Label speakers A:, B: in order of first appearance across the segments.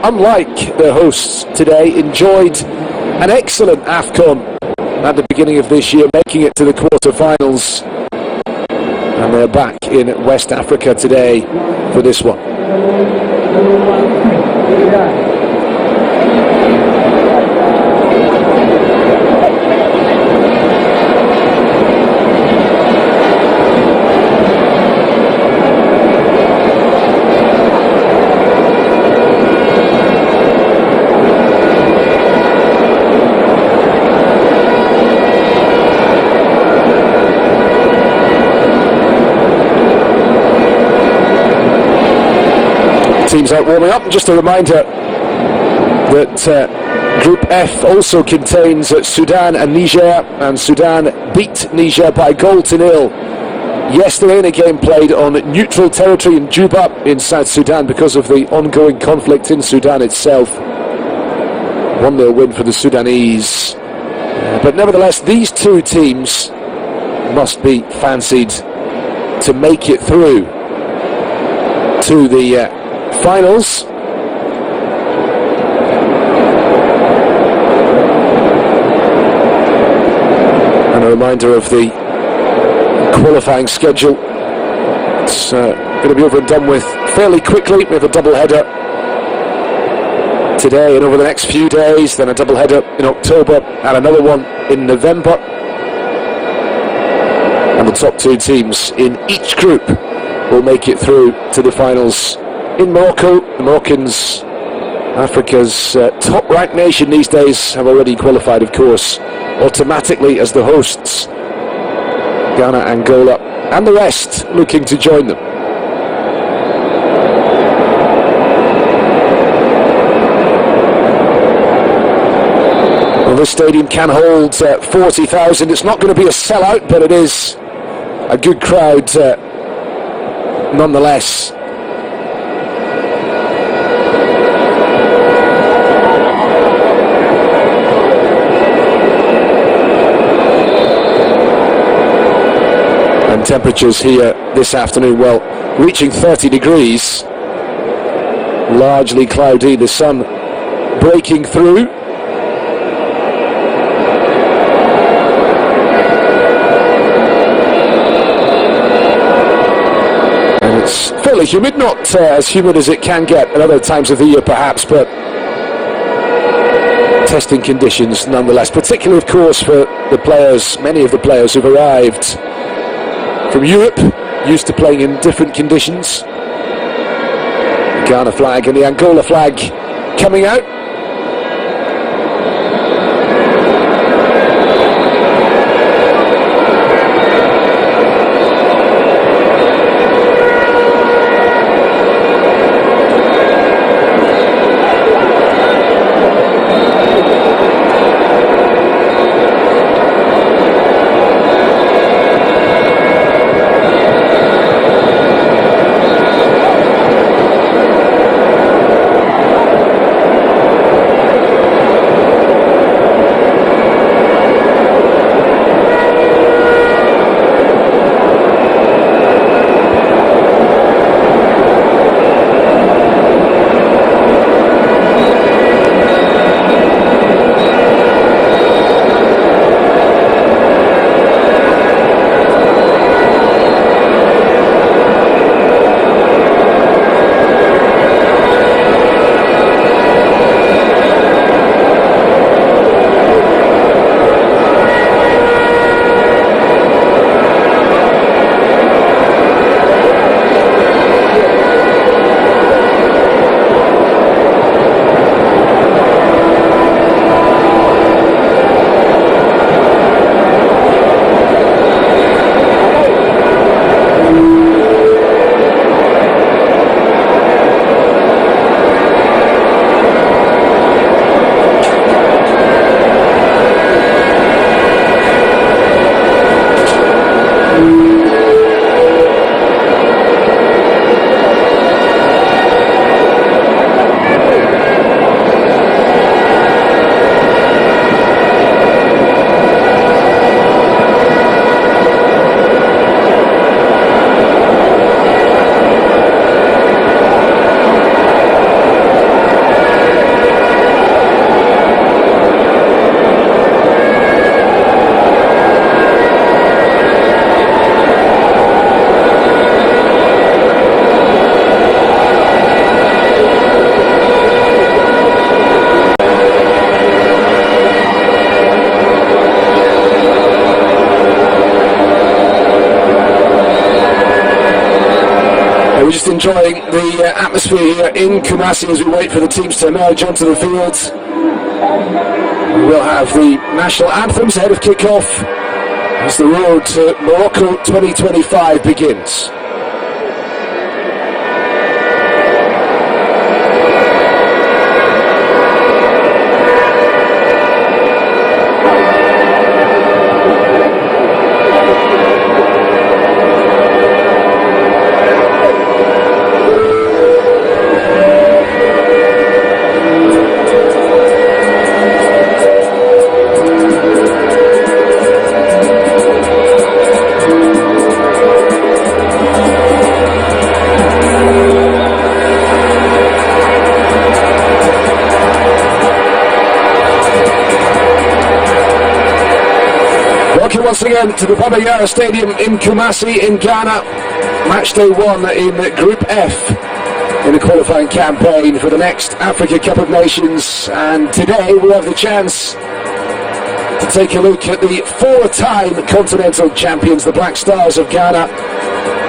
A: unlike the hosts today, enjoyed an excellent AFCON at the beginning of this year, making it to the quarter-finals. And they're back in West Africa today for this one. Teams out warming up. Just a reminder that Group F also contains Sudan and Niger, and Sudan beat Niger by 1-0 yesterday in a game played on neutral territory in Juba in South Sudan because of the ongoing conflict in Sudan itself. 1-0 win for the Sudanese. But nevertheless, these two teams must be fancied to make it through to the finals. And a reminder of the qualifying schedule. It's going to be over and done with fairly quickly. We have a double header today and over the next few days, then a double header in October and another one in November. And the top two teams in each group will make it through to the finals in Morocco. The Moroccans, Africa's top-ranked nation these days, have already qualified, of course, automatically as the hosts. Ghana, Angola, and the rest looking to join them. Well, this stadium can hold 40,000. It's not going to be a sellout, but it is a good crowd nonetheless. Temperatures here this afternoon, well, reaching 30 degrees, largely cloudy, the sun breaking through. And it's fairly humid, not as humid as it can get at other times of the year perhaps, but testing conditions nonetheless, particularly of course for the players, many of the players who've arrived from Europe, used to playing in different conditions. The Ghana flag and the Angola flag coming out. We're just enjoying the atmosphere here in Kumasi as we wait for the teams to emerge onto the field. We'll have the national anthems ahead of kick-off as the road to Morocco 2025 begins. Welcome once again to the Baba Yara Stadium in Kumasi in Ghana. Match day 1 in Group F in the qualifying campaign for the next Africa Cup of Nations. And today we have the chance to take a look at the 4-time continental champions, the Black Stars of Ghana,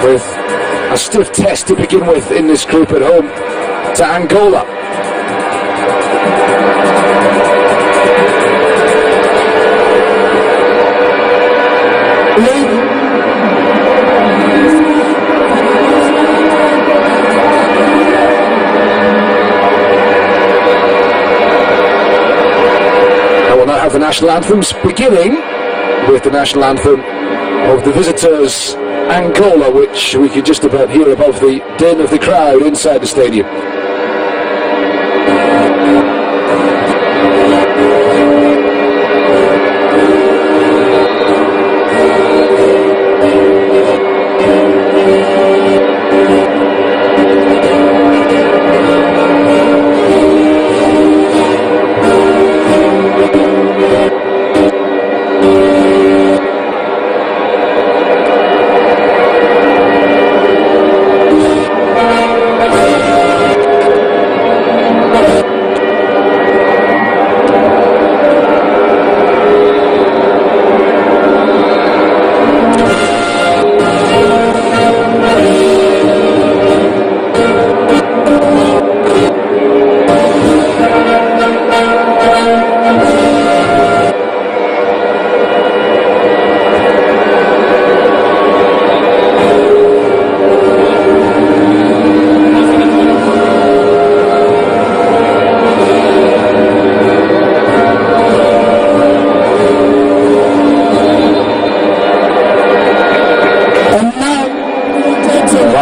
A: with a stiff test to begin with in this group at home to Angola. The national anthems, beginning with the national anthem of the visitors Angola, which we can just about hear above the din of the crowd inside the stadium.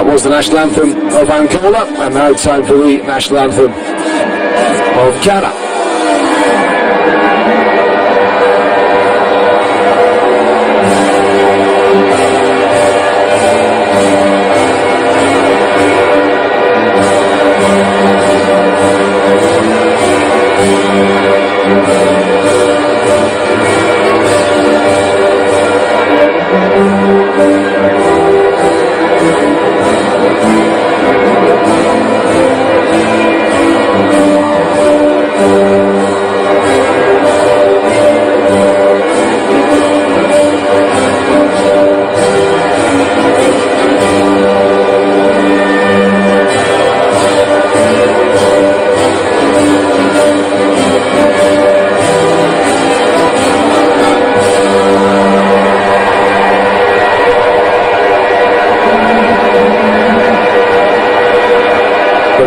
A: Was the national anthem of Angola, and now time for the national anthem of Ghana.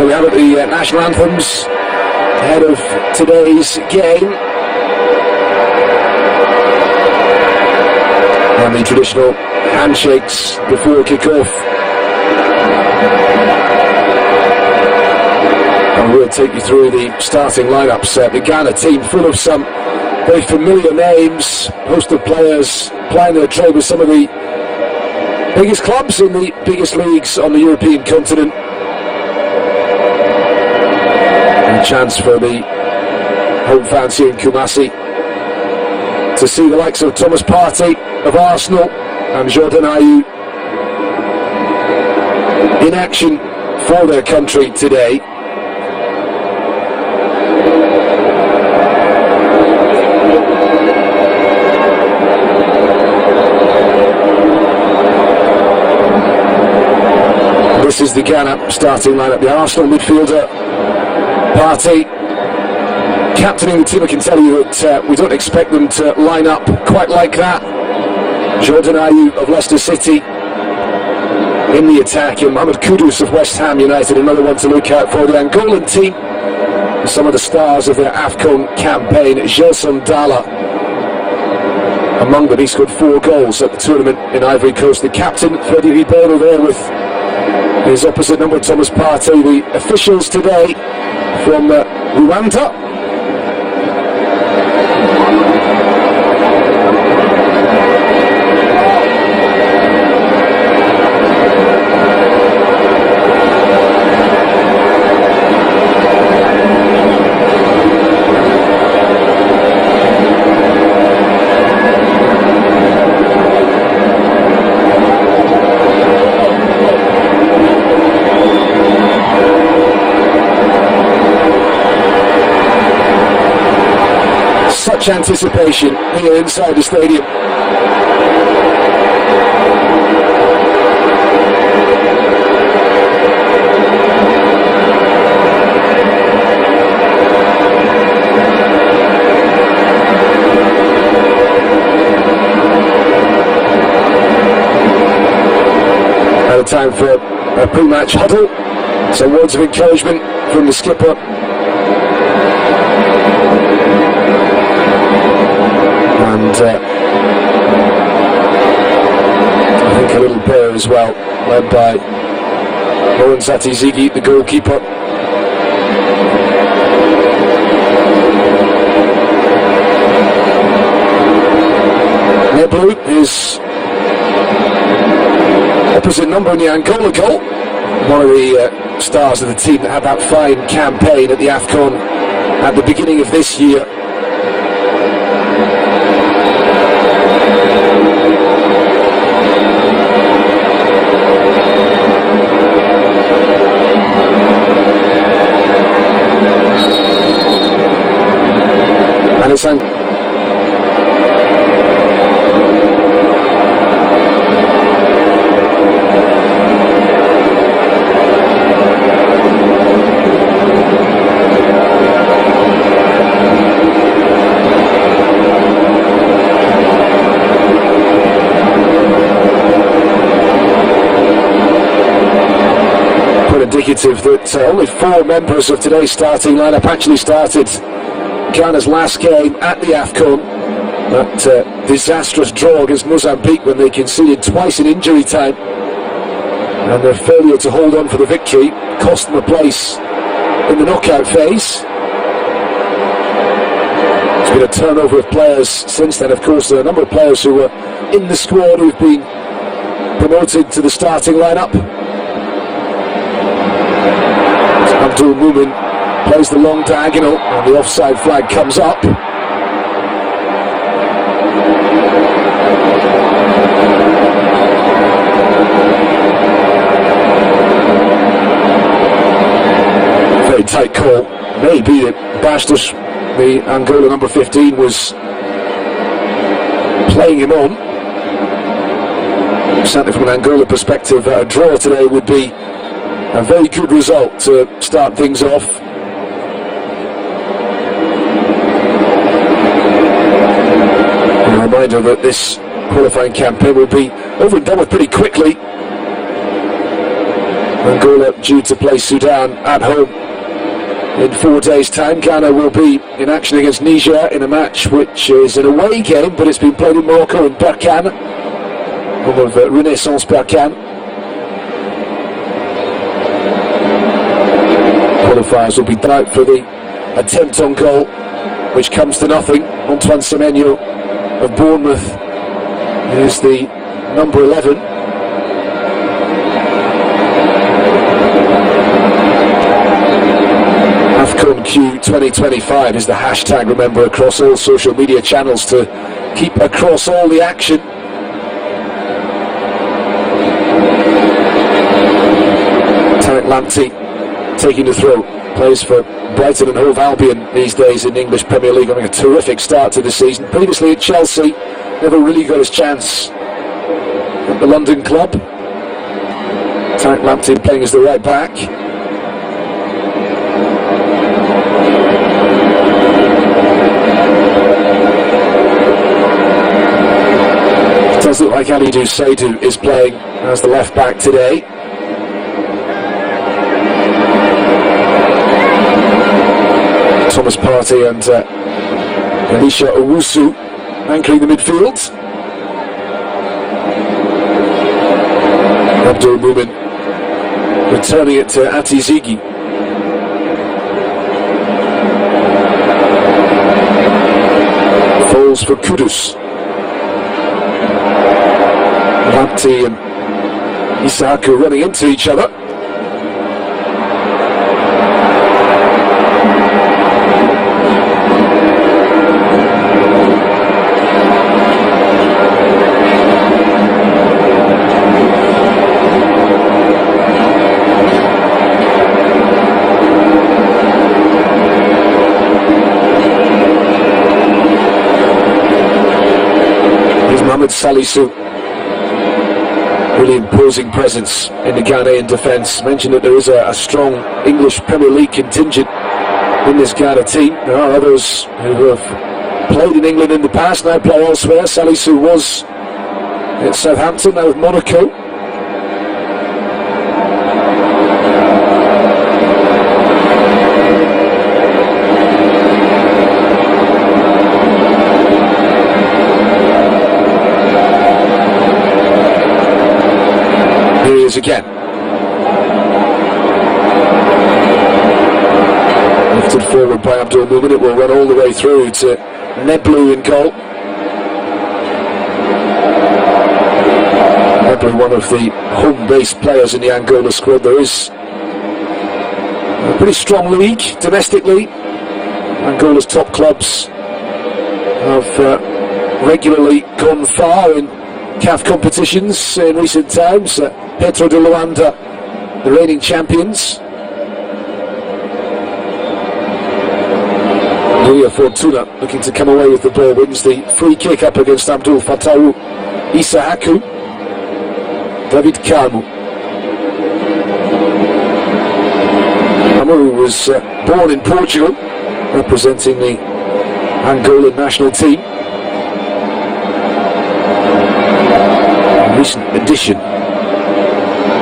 A: We have the national anthems ahead of today's game, and the traditional handshakes before kick-off. And we'll take you through the starting lineups. The Ghana team full of some very familiar names, host of players plying their trade with some of the biggest clubs in the biggest leagues on the European continent. Chance for the home fans here in Kumasi to see the likes of Thomas Partey of Arsenal and Jordan Ayew in action for their country today. This This is the Ghana starting lineup. The Arsenal midfielder, Partey, captaining the team. I can tell you that we don't expect them to line up quite like that. Jordan Ayew of Leicester City in the attack, and Mohamed Kudus of West Ham United, another one to look out for. The Angolan team, some of the stars of their AFCON campaign. Gelson Dala among them. He scored 4 goals at the tournament in Ivory Coast. The captain, Freddie Ribeiro, there with his opposite number, Thomas Partey. The officials today from Rwanda. Such anticipation here inside the stadium. At a time for a pre-match huddle. Some words of encouragement from the skipper. And I think a little pair as well, led by Moen Zati-Ziggy, the goalkeeper. Neblu, his opposite number in the Angola goal, one of the stars of the team that had that fine campaign at the AFCON at the beginning of this year. And it's quite indicative that only 4 members of today's starting lineup actually started Ghana's last game at the AFCON. That disastrous draw against Mozambique when they conceded twice in injury time, and their failure to hold on for the victory cost them a place in the knockout phase. There's been a turnover of players since then. Of course, there are a number of players who were in the squad who've been promoted to the starting lineup. Abdul Mumin plays the long diagonal, and the offside flag comes up. Very tight call. Maybe that Bastos, the Angola number 15, was playing him on. Certainly from an Angola perspective, a draw today would be a very good result to start things off. A reminder that this qualifying campaign will be over and done with pretty quickly. Angola due to play Sudan at home in 4 days' time. Ghana will be in action against Niger in a match which is an away game, but it's been played in Morocco in Berkane, home of Renaissance Berkane. Qualifiers will be done out for the attempt on goal, which comes to nothing. Antoine Semenyo of Bournemouth is the number 11. AFCON Q 2025 is the hashtag, remember, across all social media channels to keep across all the action. Tarek Lamptey taking the throw, plays for Brighton and Hove Albion these days in the English Premier League, having a terrific start to the season. Previously at Chelsea, never really got his chance at the London club. Tarek Lamptey playing as the right back. It does look like Alidou Seydou is playing as the left back today. Thomas Partey and Elisha Owusu anchoring the midfield. Abdul Mumin returning it to Ati Ziggy. Falls for Kudus. Lamptey and Isaku running into each other. Salisu, really imposing presence in the Ghanaian defence. Mentioned that there is a strong English Premier League contingent in this Ghana team. There are others who have played in England in the past, now play elsewhere. Salisu was at Southampton, now with Monaco. Again, lifted forward by Abdul Mumin. It will run all the way through to Neblu in goal. Neblu, one of the home-based players in the Angola squad. There is a pretty strong league domestically. Angola's top clubs have regularly gone far in CAF competitions in recent times. Petro de Luanda, the reigning champions. Julia Fortuna looking to come away with the ball, wins the free kick up against Abdul Fattah Isahaku. David Kamu. Kamu was born in Portugal, representing the Angolan national team. A recent addition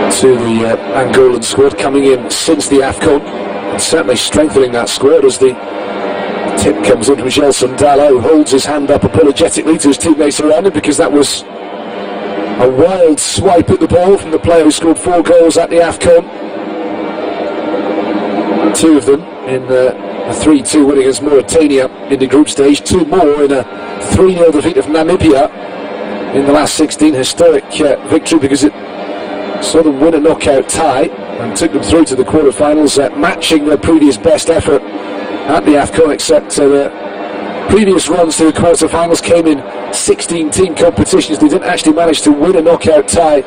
A: to the Angolan squad, coming in since the AFCON, and certainly strengthening that squad as the tip comes in. Michel Sundalo, who holds his hand up apologetically to his teammates around him, because that was a wild swipe at the ball from the player who scored 4 goals at the AFCON. 2 of them in a 3-2 win against Mauritania in the group stage, 2 more in a 3-0 defeat of Namibia in the last 16. Historic victory, because it saw them win a knockout tie and took them through to the quarterfinals, matching their previous best effort at the AFCON, except the previous runs to the quarterfinals came in 16-team competitions. They didn't actually manage to win a knockout tie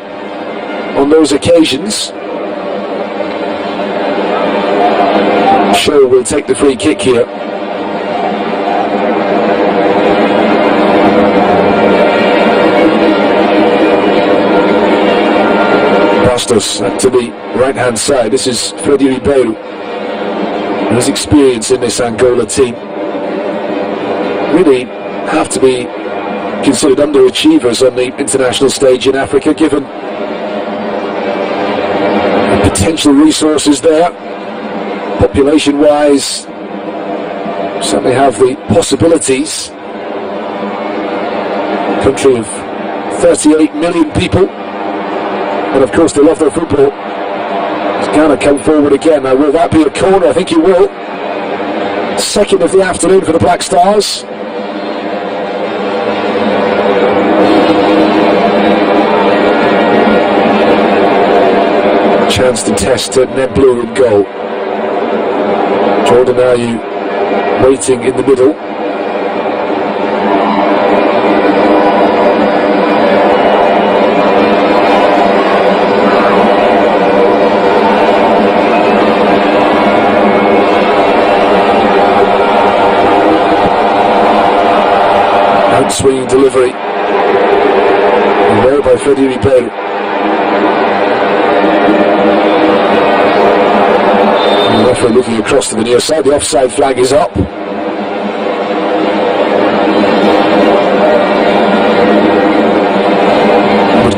A: on those occasions. Shaw will take the free kick here. Bastos to the right hand side. This is Freddy Ribeiro, and his experience in this Angola team really have to be considered underachievers on the international stage in Africa, given the potential resources there. Population wise, certainly have the possibilities. Country of 38 million people, and of course they love their football. Does Ghana come forward again? Now, will that be a corner? I think it will. Second of the afternoon for the Black Stars. Chance to test Neblu in goal. Jordan Ayew waiting in the middle. Swinging delivery, and well by Freddy Ribeiro. referee looking across to the near side. The offside flag is up.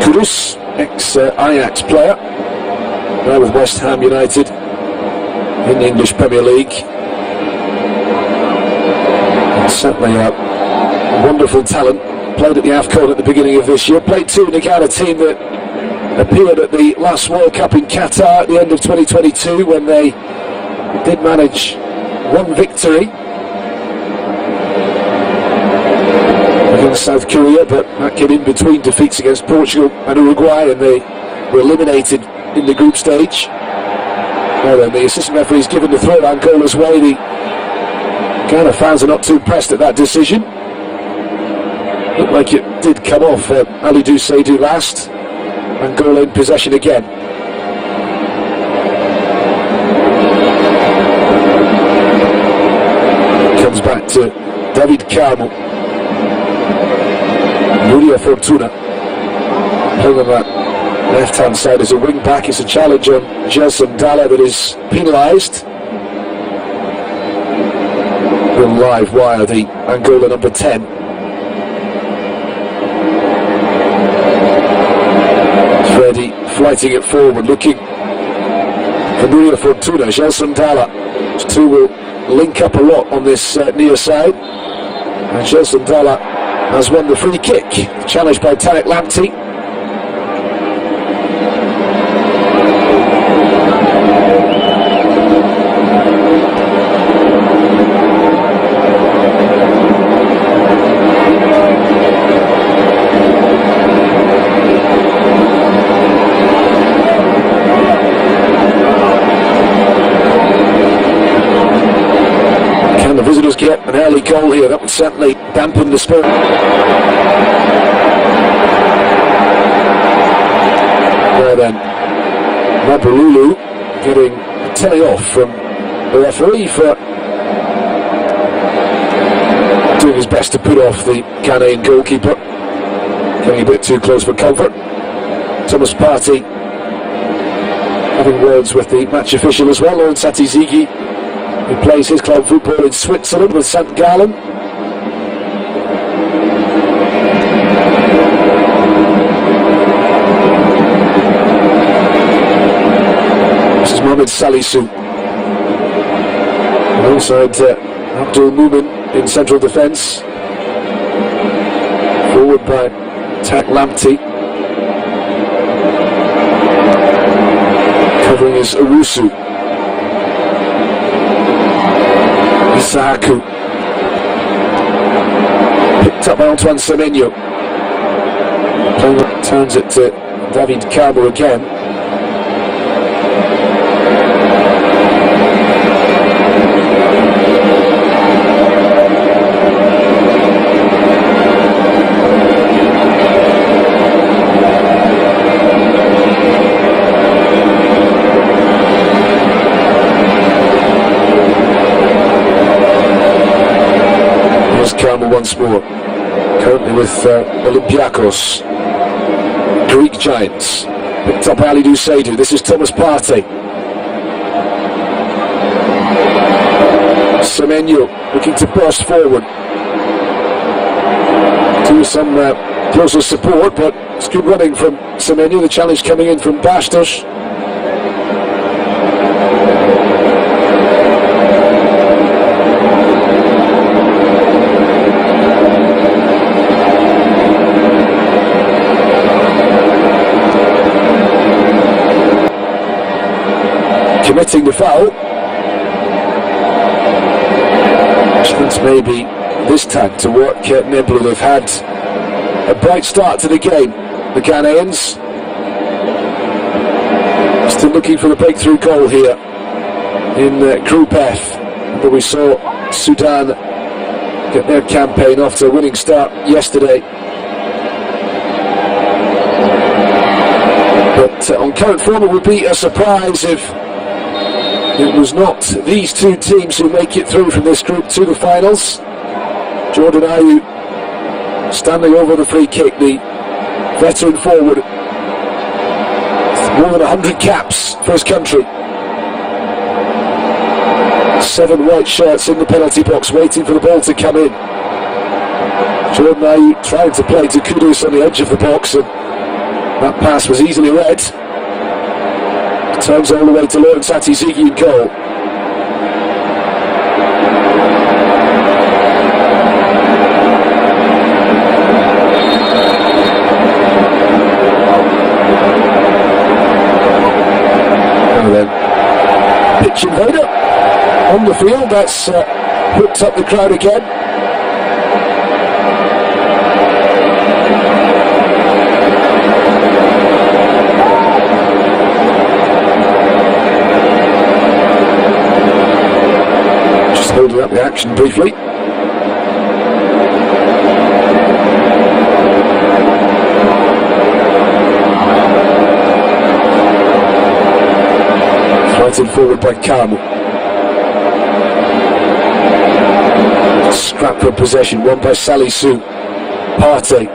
A: Kudus, ex-Ajax player, now with West Ham United in the English Premier League. And certainly a wonderful talent. Played at the AFCON at the beginning of this year. Played too in the Ghana team that appeared at the last World Cup in Qatar at the end of 2022, when they did manage one victory against South Korea, but that came in between defeats against Portugal and Uruguay, and they were eliminated in the group stage. Well then, the assistant referee's given the throw Angola's way. The Ghana fans are not too impressed at that decision. Looked like it did come off Alidou Seydou last. Angola in possession again. Comes back to David Carmo. Nuria Fortuna playing on that left hand side as a wing back. It's a challenge on Gelson Dalla that is penalised. Will live wire the Angola number 10. Freddy flighting it forward, looking for Nuria Fortuna. Gelson Dalla. Those two will link up a lot on this near side. And Gelson Dalla has won the free kick, challenged by Tarek Lamptey. Can the visitors get an early goal here? That would certainly dampen the spirit. Well then, Mabululu getting a telly off from the referee for doing his best to put off the Ghanaian goalkeeper, getting a bit too close for comfort. Thomas Partey having words with the match official as well, Laurent Satizigi, who plays his club football in Switzerland with St. Gallen. This is Mohamed Salisu. Alongside Abdul Mumin in central defence. Forward by Tak Lamptey. Covering is Owusu. Isahaku. Picked up by Antoine Semenyo. Turns it to David Carmo again. Carmo once more, currently with Olympiacos, Greek giants. Picked up Alidou Seydou. This is Thomas Partey. Semenyo looking to burst forward to some closer support, but it's good running from Semenyo. The challenge coming in from Bastos. Committing the foul. Chance maybe this time to work Neblu. They've had a bright start to the game, the Ghanaians. Still looking for the breakthrough goal here in Group F. But we saw Sudan get their campaign off to a winning start yesterday. But on current form, it would be a surprise if it was not these two teams who make it through from this group to the finals. Jordan Ayew standing over the free kick, the veteran forward. More than 100 caps for his country. 7 white shirts in the penalty box waiting for the ball to come in. Jordan Ayew trying to play to Kudus on the edge of the box, and that pass was easily read. Turns all the way to Lawrence Atizigi in goal. And then pitch invader on the field, that's hooked up the crowd again. Holding up the action briefly. Fighting forward by Carmo. Scrap for possession, won by Salisu. Partey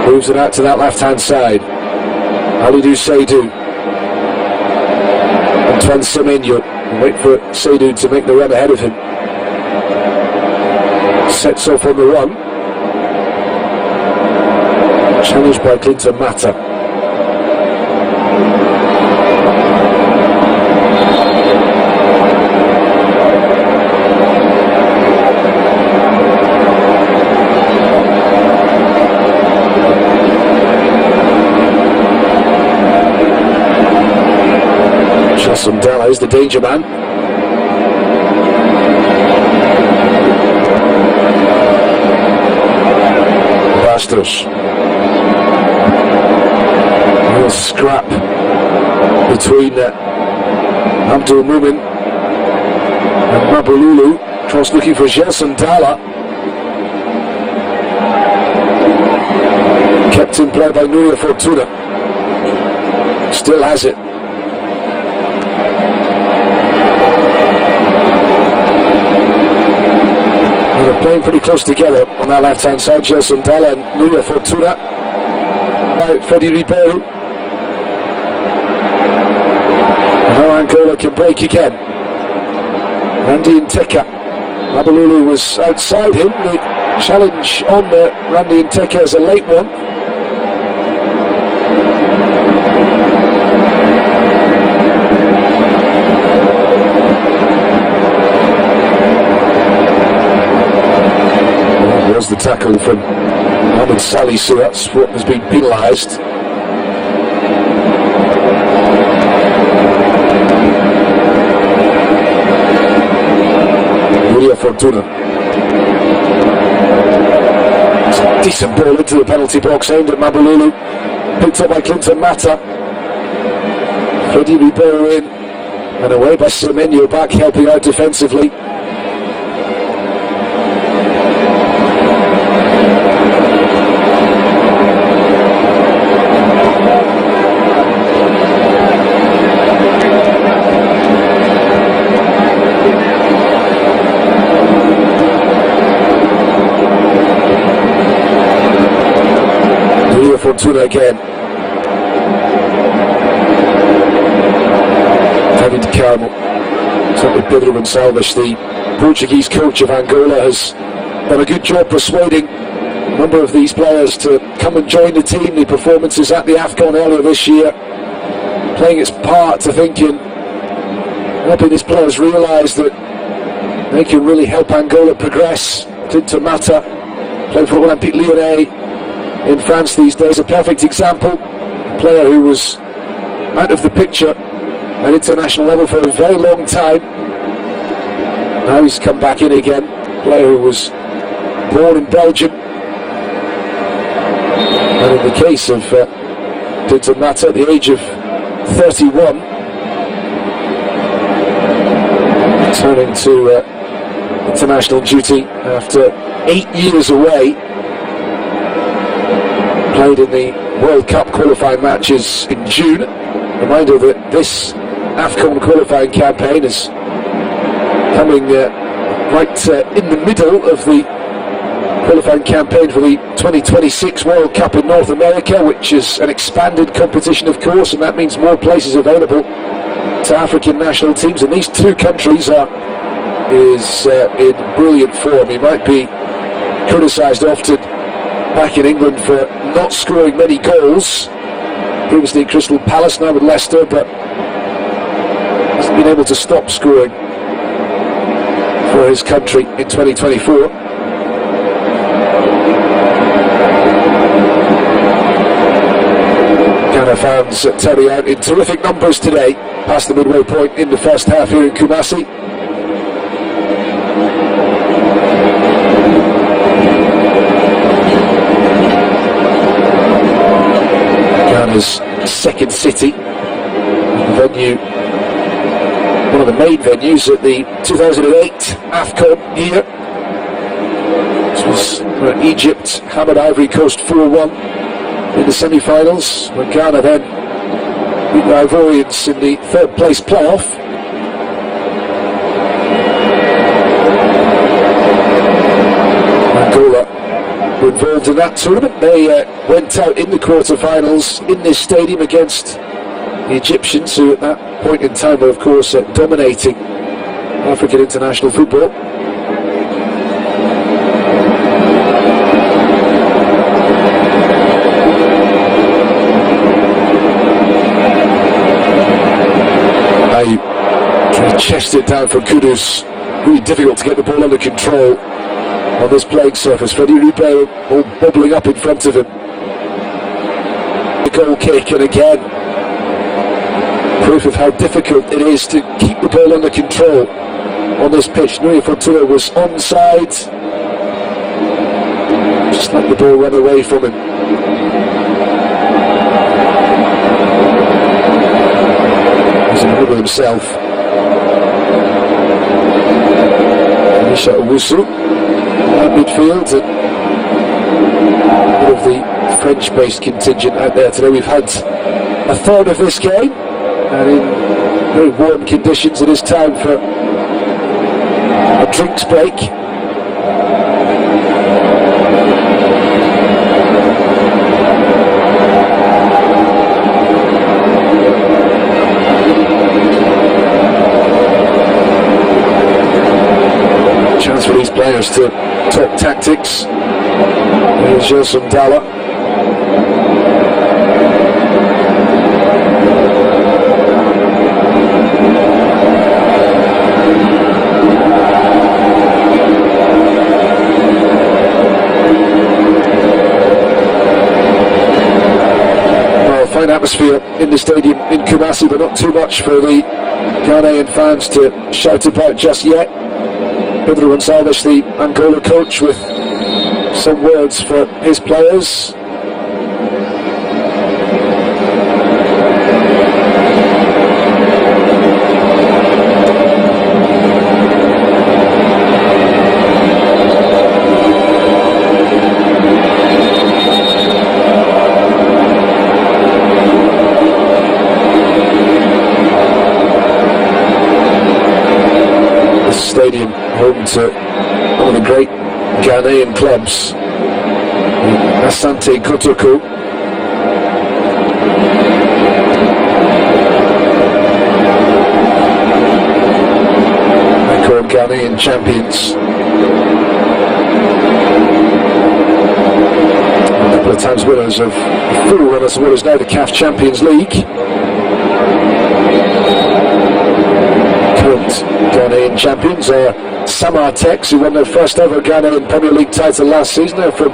A: moves it out to that left hand side. Alidou Seydou. Antoine Semenyo. Wait for Seydou to make the run ahead of him. Sets off on the run. Challenged by Clinton Mata. Sundala is the danger man. Bastos. Real scrap between Abdul Mumin and Mabululu. Cross looking for Sundala. Kept in play by Nuria Fortuna. Still has it. They're playing pretty close together on that left hand side. Sundala and Nuria Fortuna. Freddie Ribeiro. Now Angola can break again. Randy Nteka. Mabululu was outside him. The challenge on Randy Nteka is a late one. The tackle from Mohamed Salih, so that's what has been penalised. Nuria Fortuna. It's a decent ball into the penalty box aimed at Mabululu. Picked up by Clinton Mata. Freddie Ribeiro in and away by Semenyo, back helping out defensively. Fortuna again. David Carmo. Certainly Pedro Gonçalves, the Portuguese coach of Angola, has done a good job persuading a number of these players to come and join the team. The performances at the AFCON earlier this year, playing its part to thinking, helping these players realise that they can really help Angola progress. Clinton Mata, playing for Olympique Lyonnais in France these days, a perfect example. A player who was out of the picture at international level for a very long time. Now he's come back in again. A player who was born in Belgium. And in the case of Clinton Mata, at the age of 31, returning to international duty after 8 years away. Played in the World Cup qualifying matches in June. Reminder that this AFCON qualifying campaign is coming right in the middle of the qualifying campaign for the 2026 World Cup in North America, which is an expanded competition, of course, and that means more places available to African national teams, and these two countries is in brilliant form. He might be criticised often back in England for not scoring many goals, previously Crystal Palace, now with Leicester, but hasn't been able to stop scoring for his country in 2024. Ghana fans turning out in terrific numbers today, past the midway point in the first half here in Kumasi. Ghana's second city, venue, one of the main venues at the 2008 AFCON year. This was where Egypt hammered Ivory Coast 4-1 in the semi-finals, when Ghana then beat the Ivorians in the third place playoff. Angola were involved in that tournament. They went out in the quarter-finals in this stadium against the Egyptians, who at that point in time were of course dominating African international football. He chested it down from Kudus. Really difficult to get the ball under control on this playing surface. Freddie Ribeiro all bubbling up in front of him. The goal kick, and again proof of how difficult it is to keep the ball under control on this pitch. Nuri Fortuna was onside, just let the ball run away from him. He's in the middle himself. Misha Owusu at midfield, and bit of the French-based contingent out there today. We've had a third of this game, and in very warm conditions it is time for a drinks break. Chance for these players to talk tactics. Here's Joseph Dalla. Fine atmosphere in the stadium in Kumasi, but not too much for the Ghanaian fans to shout about just yet. Pedro Gonçalves, the Angola coach, with some words for his players. Stadium, home to one of the great Ghanaian clubs, Asante Kotoko. Record Ghanaian champions. A couple of times winners of full runners, what is now the CAF Champions League. Ghanaian champions are Samartex, who won their first ever Ghanaian Premier League title last season. They're from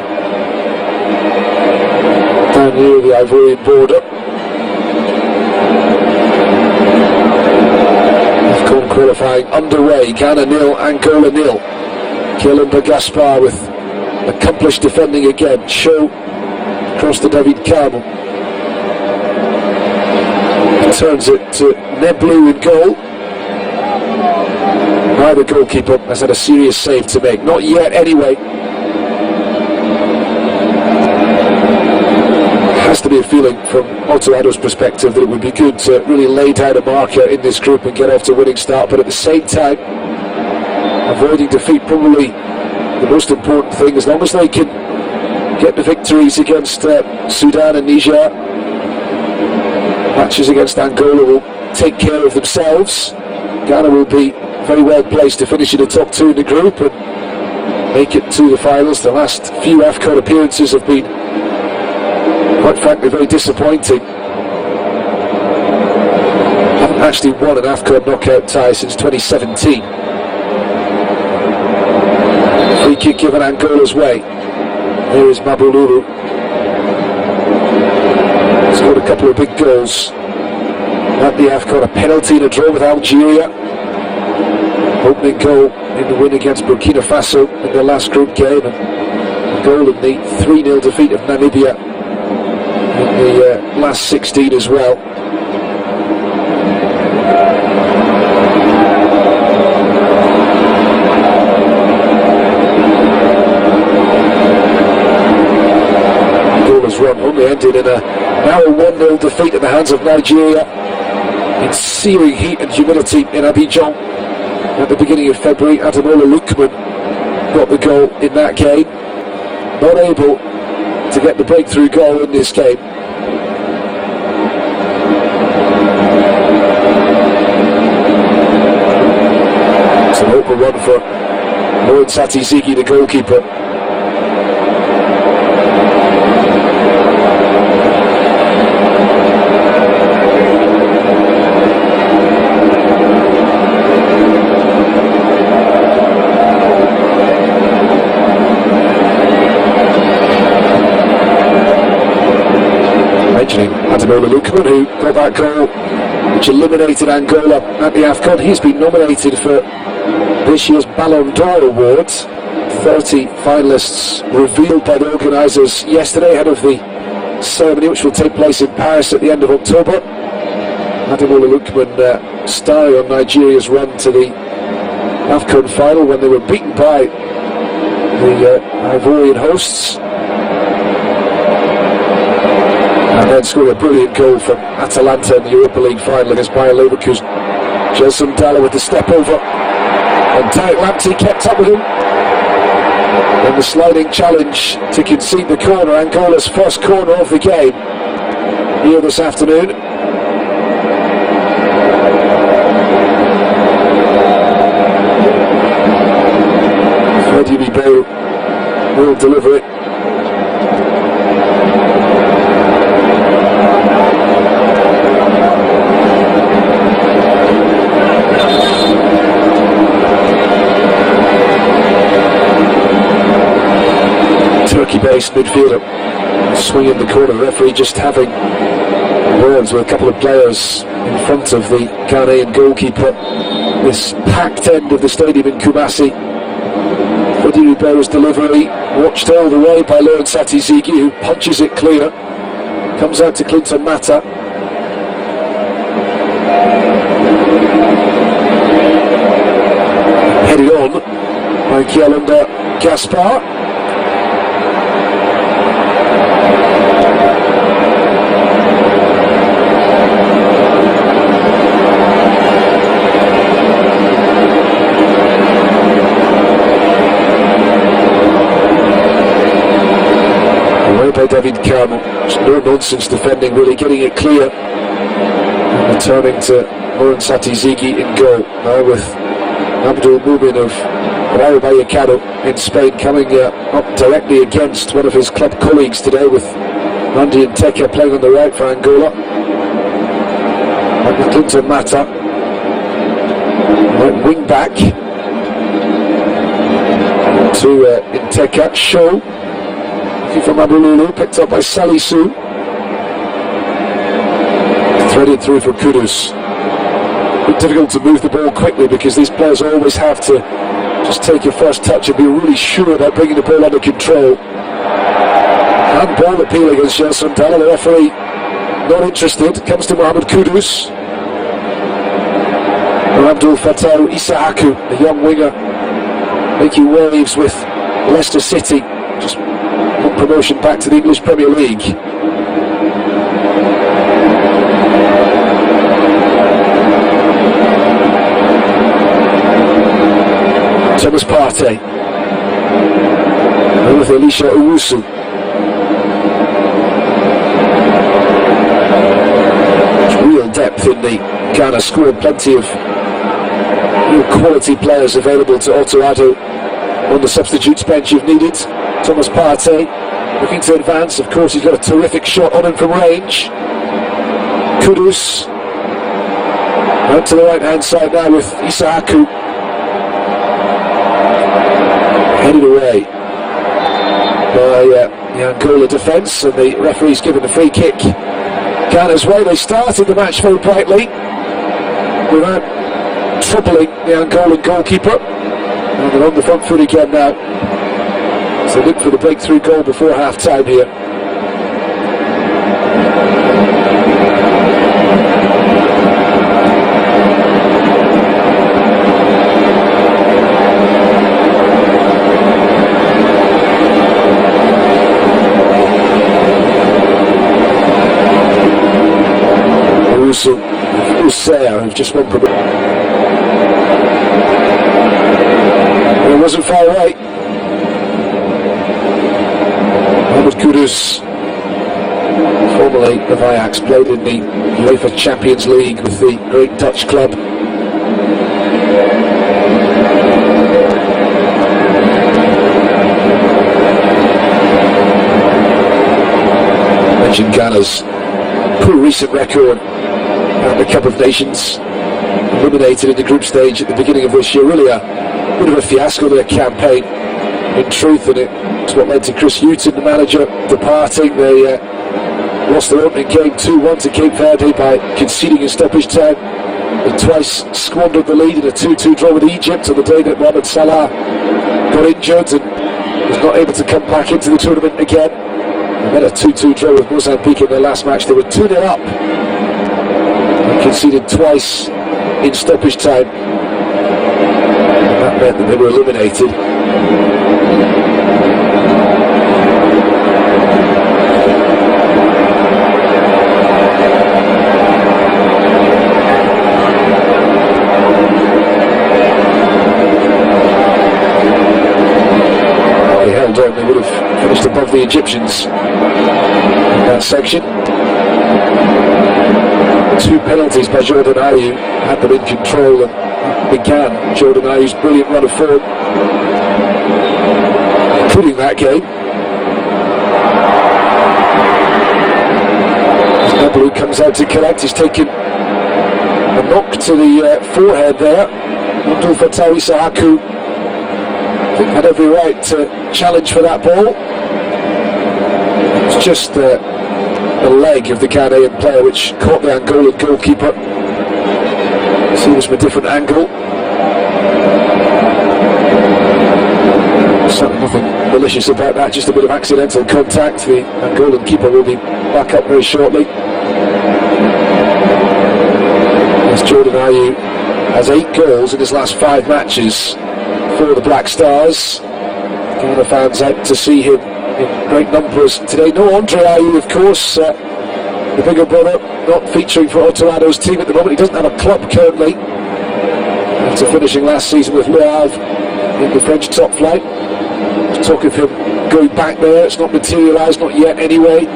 A: down near the Ivorian border. AFCON qualifying underway. Ghana 0, Angola 0. Kielemba Gaspar with accomplished defending again. Show across to David Kabo. Turns it to Neblu in goal. Now the goalkeeper has had a serious save to make. Not yet, anyway. Has to be a feeling from Otto Addo's perspective that it would be good to really lay down a marker in this group and get off to a winning start, but at the same time, avoiding defeat probably the most important thing. As long as they can get the victories against Sudan and Niger, matches against Angola will take care of themselves. Ghana will be very well placed to finish in the top 2 in the group and make it to the finals. The last few AFCON appearances have been, quite frankly, very disappointing. Haven't actually won an AFCON knockout tie since 2017. Free kick given Angola's way. Here is Mabululu. Scored a couple of big goals at the AFCON. A penalty and a draw with Algeria. Opening goal in the win against Burkina Faso in their last group game, and a goal in the 3-0 defeat of Namibia in the last 16 as well. Angola's run only ended in a narrow 1-0 defeat at the hands of Nigeria in searing heat and humidity in Abidjan at the beginning of February. Ademola Lookman got the goal in that game. Not able to get the breakthrough goal in this game. It's an open run for Lawrence Atizigi, the goalkeeper. Ademola Lookman, who got that goal which eliminated Angola at the AFCON. He's been nominated for this year's Ballon d'Or awards. 30 finalists revealed by the organisers yesterday ahead of the ceremony, which will take place in Paris at the end of October. Ademola Lookman starring on Nigeria's run to the AFCON final when they were beaten by the Ivorian hosts, and then scored a brilliant goal from Atalanta in the Europa League final against Bayer Leverkusen. Gelson Dalla with the step over, and Tarek Lamptey kept up with him. And the sliding challenge to concede the corner, Angola's first corner of the game here this afternoon. Freddie Ribeiro will deliver it. Turkey-based midfielder swinging the corner. The referee just having words with a couple of players in front of the Ghanaian goalkeeper. This packed end of the stadium in Kumasi. Freddie Ribeiro's delivery watched all the way by Lawrence Atizigi, who punches it clear. Comes out to Clinton Mata. Headed on by Kialunda Gaspar. By David Carmo, no nonsense defending, really getting it clear, and returning to Lawrence Atizigi in goal. Now with Abdul Mumin of Rayo Vallecano in Spain coming up directly against one of his club colleagues today, with Randy Nteka playing on the right for Angola, and with Clinton Mata right wing back to Nteka. Show from Mabululu, picked up by Salisu, threaded through for Kudus. It's difficult to move the ball quickly because these players always have to just take your first touch and be really sure about bringing the ball under control. Handball appeal against Gelson Dalla. The referee not interested. Comes to Mohamed Kudus. Abdul Fattah Isahaku, the young winger, making waves with Leicester City. Just promotion back to the English Premier League. Thomas Partey with Elisha Owusu. Real depth in the Ghana squad, plenty of real quality players available to Otto Addo on the substitutes bench if needed. Thomas Partey looking to advance, of course he's got a terrific shot on him from range. Kudus out to the right hand side now with Isahaku, headed away by the Angola defence, and the referee's given the free kick Ghana's way. They started the match very brightly without troubling the Angolan goalkeeper, and they're on the front foot again now, so look for the breakthrough goal before half time here. Hussein, who've just won promotion. It wasn't far away. Mohamed Kudus, formerly of Ajax, played in the UEFA Champions League with the great Dutch club. Mentioned Ghana's poor recent record at the Cup of Nations, eliminated in the group stage at the beginning of this year. Really a bit of a fiasco their campaign, in truth, and it's what led to Chris Hughton, the manager, departing. They lost their opening game 2-1 to Cape Verde by conceding in stoppage time. They twice squandered the lead in a 2-2 draw with Egypt on the day that Mohamed Salah got injured and was not able to come back into the tournament again. They had a 2-2 draw with Mozambique in their last match. They were 2-0 up and conceded twice in stoppage time, and that meant that they were eliminated. They held on, they would have finished above the Egyptians in that section. 2 penalties by Jordan Ayew had them in control and began Jordan Ayew's brilliant run of form, including that game. As Nabalu comes out to collect, he's taken a knock to the forehead there. Abdul Fattah Isahaku, I think, had every right to challenge for that ball. It's just the leg of the Ghanaian player which caught the Angolan goalkeeper. See this from a different angle. Certainly nothing malicious about that, just a bit of accidental contact. The Angolan keeper will be back up very shortly. As Jordan Ayew has 8 goals in his last 5 matches for the Black Stars. Ghana fans out to see him in great numbers today. No Andre Ayew, of course, the bigger brother, not featuring for Otto Addo's team at the moment. He doesn't have a club currently, after finishing last season with Le Havre in the French top flight. There's talk of him going back there. It's not materialised, not yet anyway.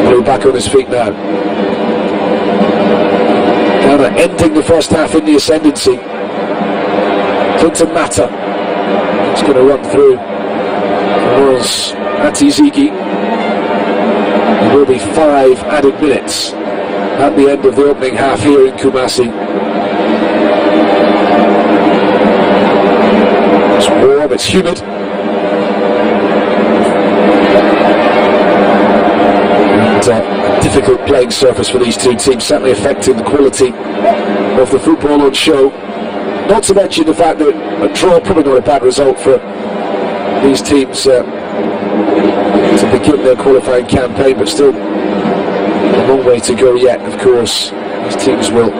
A: And back on his feet now. Ghana ending the first half in the ascendancy. Clinton Mata is going to run through Lawrence Atizigi. There will be 5 added minutes at the end of the opening half here in Kumasi. It's warm, it's humid. And a difficult playing surface for these two teams, certainly affecting the quality of the football on show. Not to mention the fact that a draw, probably not a bad result for these teams to begin their qualifying campaign, but still a long way to go yet, of course. These teams will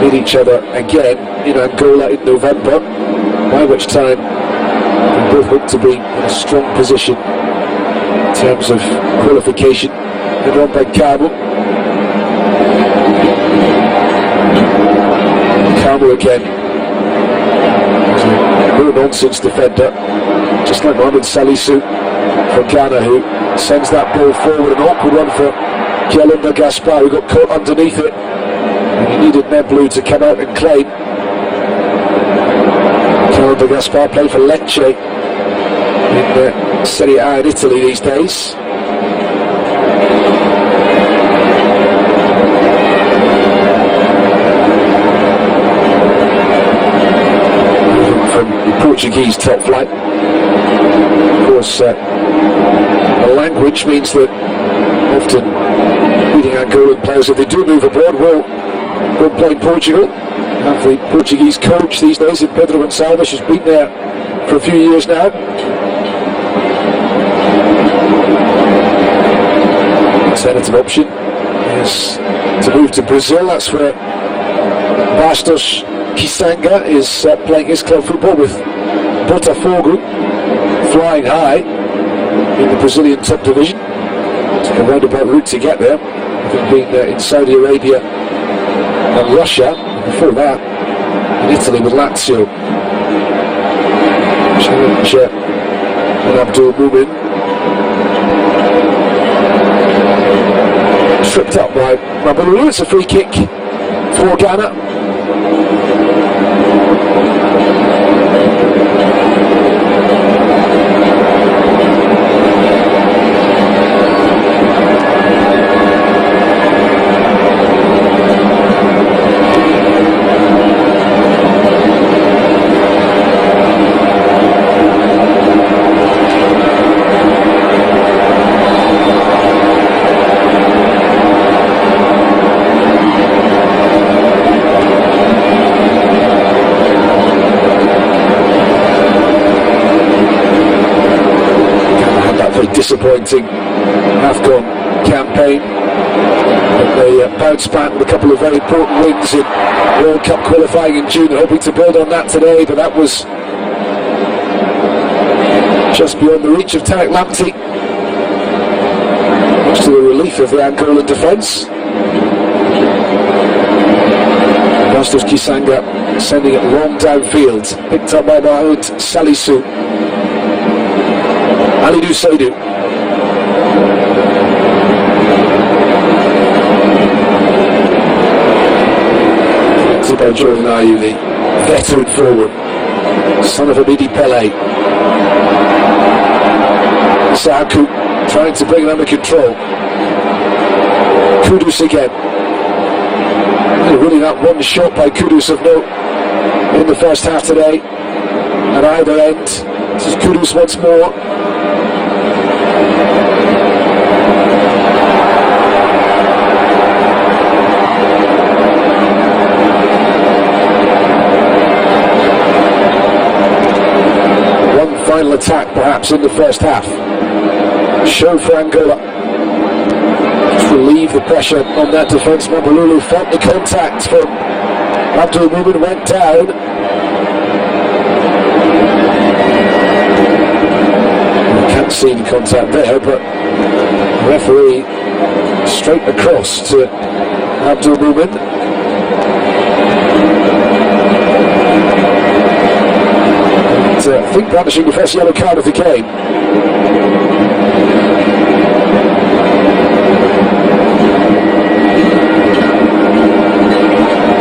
A: meet each other again in Angola in November, by which time they both hope to be in a strong position in terms of qualification. They're on by Cabo. Cabo again. He's a no-nonsense defender. just like Mohamed Salisu for Ghana, who sends that ball forward, an awkward one for Kialunda Gaspar, who got caught underneath it, and he needed Neblu to come out and claim. Kialunda Gaspar played for Lecce in Serie A in Italy these days. From the Portuguese top flight. Of course, the language means that often leading Angolan players, if they do move abroad, will play in Portugal. Have the Portuguese coach these days, Pedro Gonçalves, has been there for a few years now. Alternative option is to move to Brazil. That's where Bastos Kisanga is playing his club football with Botafogo, flying high in the Brazilian top division. It's a roundabout route to get there. Having been in Saudi Arabia and Russia, and before that in Italy with Lazio. Challenge and Abdul Mumin. Tripped up by Mabulu. It's a free kick for Ghana. Disappointing AFCON campaign, but they bounced back with a couple of very important wins in World Cup qualifying in June, hoping to build on that today, but that was just beyond the reach of Tarek Lamptey, much to the relief of the Angolan defence. Bastos Kisanga sending it long downfield, picked up by Mahmoud Salisu. Alidou Seydou. By Jordan Ayew, the veteran forward, son of Amidi Pele. Saku trying to bring it under control. Kudus again. Really that one shot by Kudus of note in the first half today. At either end, this is Kudus once more. Final attack perhaps in the first half. Show for Angola to relieve the pressure on that defence. Mabululu felt the contact from Abdul Mumin, went down. You can't see the contact there, but the referee straight across to Abdul Mumin. I think brandishing the first yellow card of the game.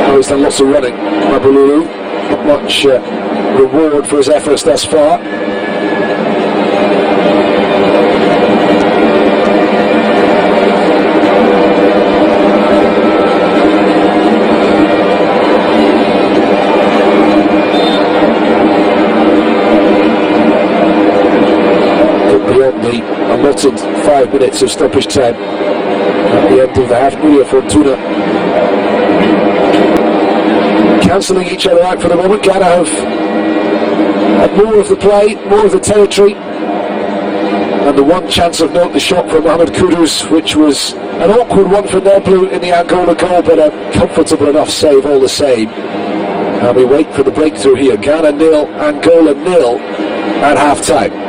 A: Oh, he's done lots of running, Mabululu. Not much reward for his efforts thus far. Allotted 5 minutes of stoppage time at the end of the half. Nuria Fortuna cancelling each other out for the moment. Ghana have had more of the play, more of the territory, and the one chance of note, the shot from Mohamed Kudus, which was an awkward one for Neblu in the Angola goal, but a comfortable enough save all the same. And we wait for the breakthrough here. Ghana 0, Angola 0 at half time.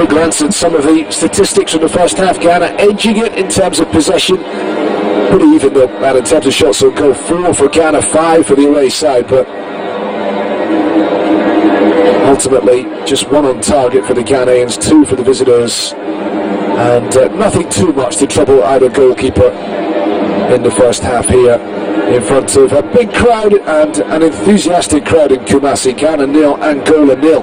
A: quick glance at some of the statistics from the first half. Ghana edging it in terms of possession. Pretty even though, and in terms of shots on goal, 4 for Ghana, 5 for the away side, but ultimately just 1 on target for the Ghanaians, 2 for the visitors, and nothing too much to trouble either goalkeeper in the first half here in front of a big crowd and an enthusiastic crowd in Kumasi. Ghana 0, Angola 0.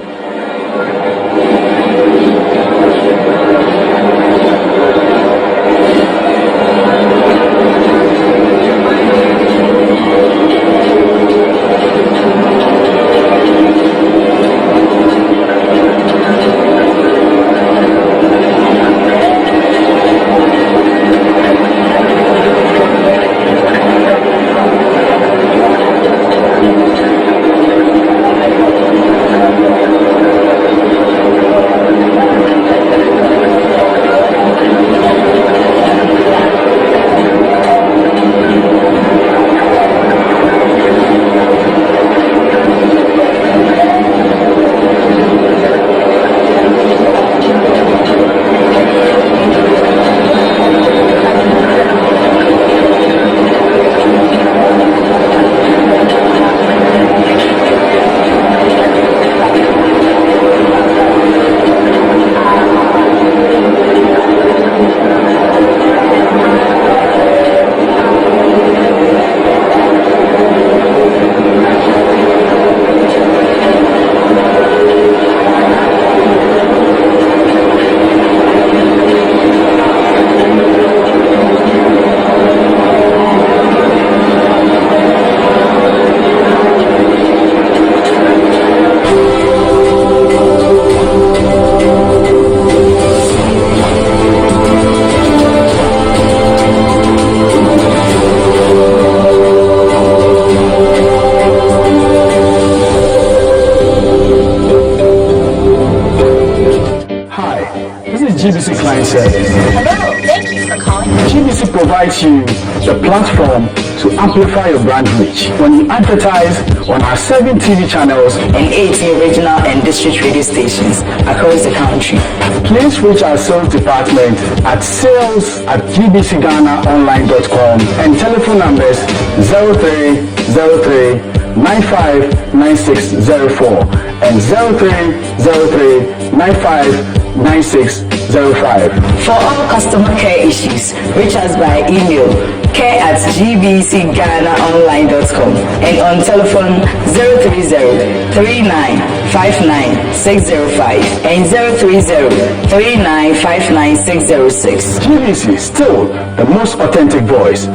B: GBC Client Service.
C: Hello, thank you for calling.
B: GBC provides you the platform to amplify your brand reach. When you advertise on our 7 TV channels
C: and 18 regional and district radio stations across the country,
B: please reach our sales department at sales@gbcghanaonline.com and telephone numbers 0303 959604 and 0303 959605.
C: For all customer care issues, reach us by email care@gbcghanaonline.com and on telephone 030-3959-605 and 030-3959-606.
B: GBC, still the most authentic voice.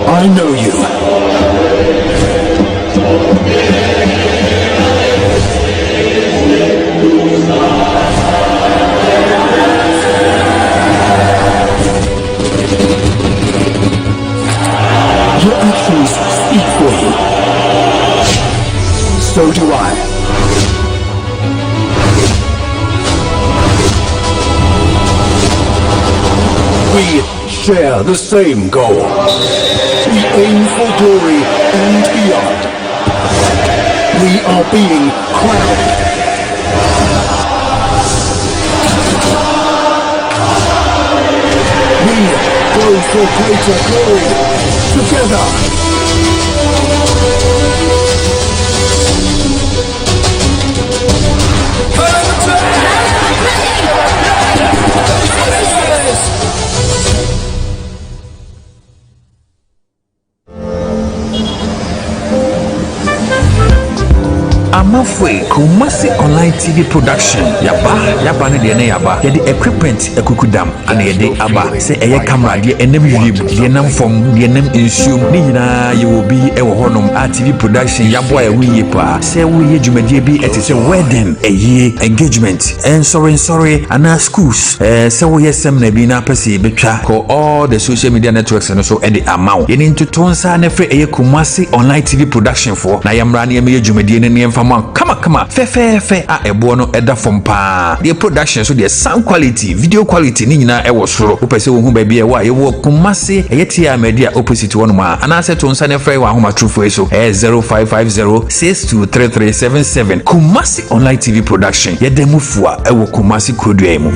D: I know you. Your actions speak for you. So do I. We share the same goal. We aim for glory and beyond. We are being crowned. We go for greater glory together.
E: Amafwe Kumasi online TV production yaba ne de ne yaba ye de equipment ekukudam ana ye de aba se eye camera de enem yim de nam fom de nam insume ni nyina ye obi e wo honom a TV production yabo a wiye pa se wo ye dwumadie bi etese wedding eye engagement and sorry ana schools se wo ye semna bi na pese betwa ko all the social media networks and so and the amount ye ni ntotonsa na fe eye Kumasi online TV production for na yamra na ye dwumadie ne mfama fama kama fefe a ebo no eda fom pa the production so the sound quality video quality ni nyina e wo soro wo pese wo hu ba bia wa ye wo Kumasi eyetia media opposite one ma anase to nsa ne frɛ wa homa trufo so 0550623377 Kumasi online TV production ye demu fua e wo Kumasi kodua mu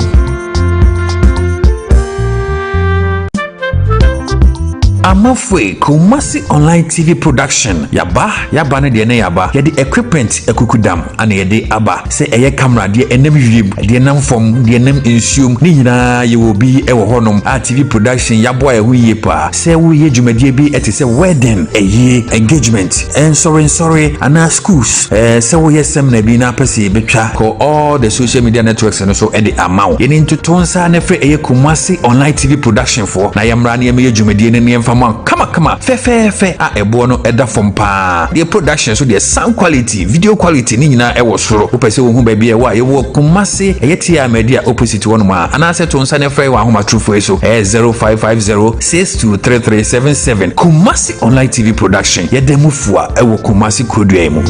E: Amafwe Kumasi online TV production yaba ne de ne yaba ye de equipment ekukudam ana ye de aba se eye camera de enem yim de nam fom de enem insume ni nyina ye wo bi e wo honom a TV production yabo a hu ye pa se wo ye dwumadie bi ete se wedding eye engagement and sorry ana schools se wo ye sem na bi na pese betwa ko all the social media networks no so e de amaw ye ni ntotonsa na fre eye Kumasi online TV production for na yamra na ye dwumadie ne kama fefe a ebo no eda fom pa the production so the sound quality video quality ni nyina e wo soro wo pese wo hu ba bia wa ye wo Kumasi eyetia media opposite one ma anase to nsa ne frɛ wa homa trufo so 0550623377 Kumasi online TV production ye demu fua e wo Kumasi kodua mu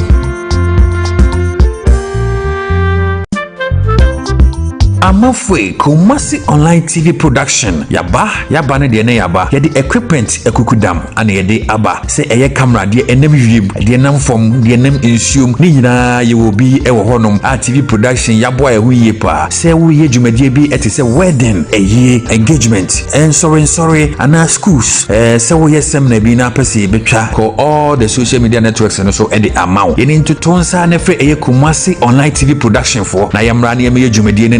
E: Amafwe Kumasi online TV production yaba ne de ne yaba ye de equipment ekukudam ana ye de aba se eye camera de enem yim de nam fom de enem insume ni nyina ye wo bi e wo honom a TV production yabo a hu ye pa se wo ye dwumadie bi ete se wedding eye engagement and sorry ana schools se wo ye sem na bi na pese betwa ko all the social media networks no so e de amaw ye ni ntotonsa na fre eye Kumasi online TV production for na yamra na ye dwumadie ne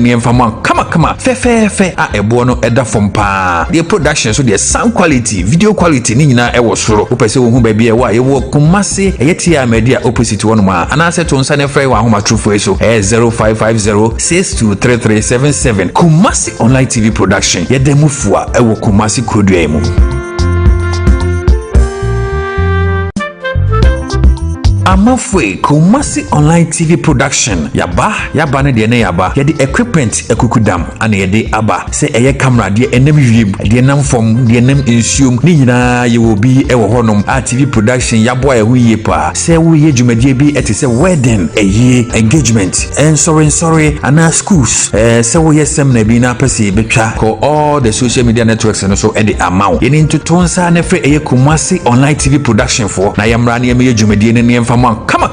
E: kama fefe a ebo no eda fom pa the production so the sound quality video quality ni nyina e wo soro wo pese wo hu ba bia wa ye wo Kumasi eyetia media opposite one ma anase to nsa ne frɛ wa homa trufo so 0550623377 Kumasi online TV production ye demu fua e wo Kumasi kodua mu Amafwe Kumasi online TV production yaba ne de ne yaba ye de equipment ekukudam ana ye de aba se eye camera de enem yim de nam fom de enem insume ni nyina ye wo bi e wo honom a TV production yabo a hu ye pa se wo ye dwumadie bi ete se wedding eye engagement and sorry ana schools se wo ye sem na bi na pese betwa ko all the social media networks no so e de amaw ye ni ntotonsa na fre eye Kumasi online TV production for na yamra na ye dwumadie ne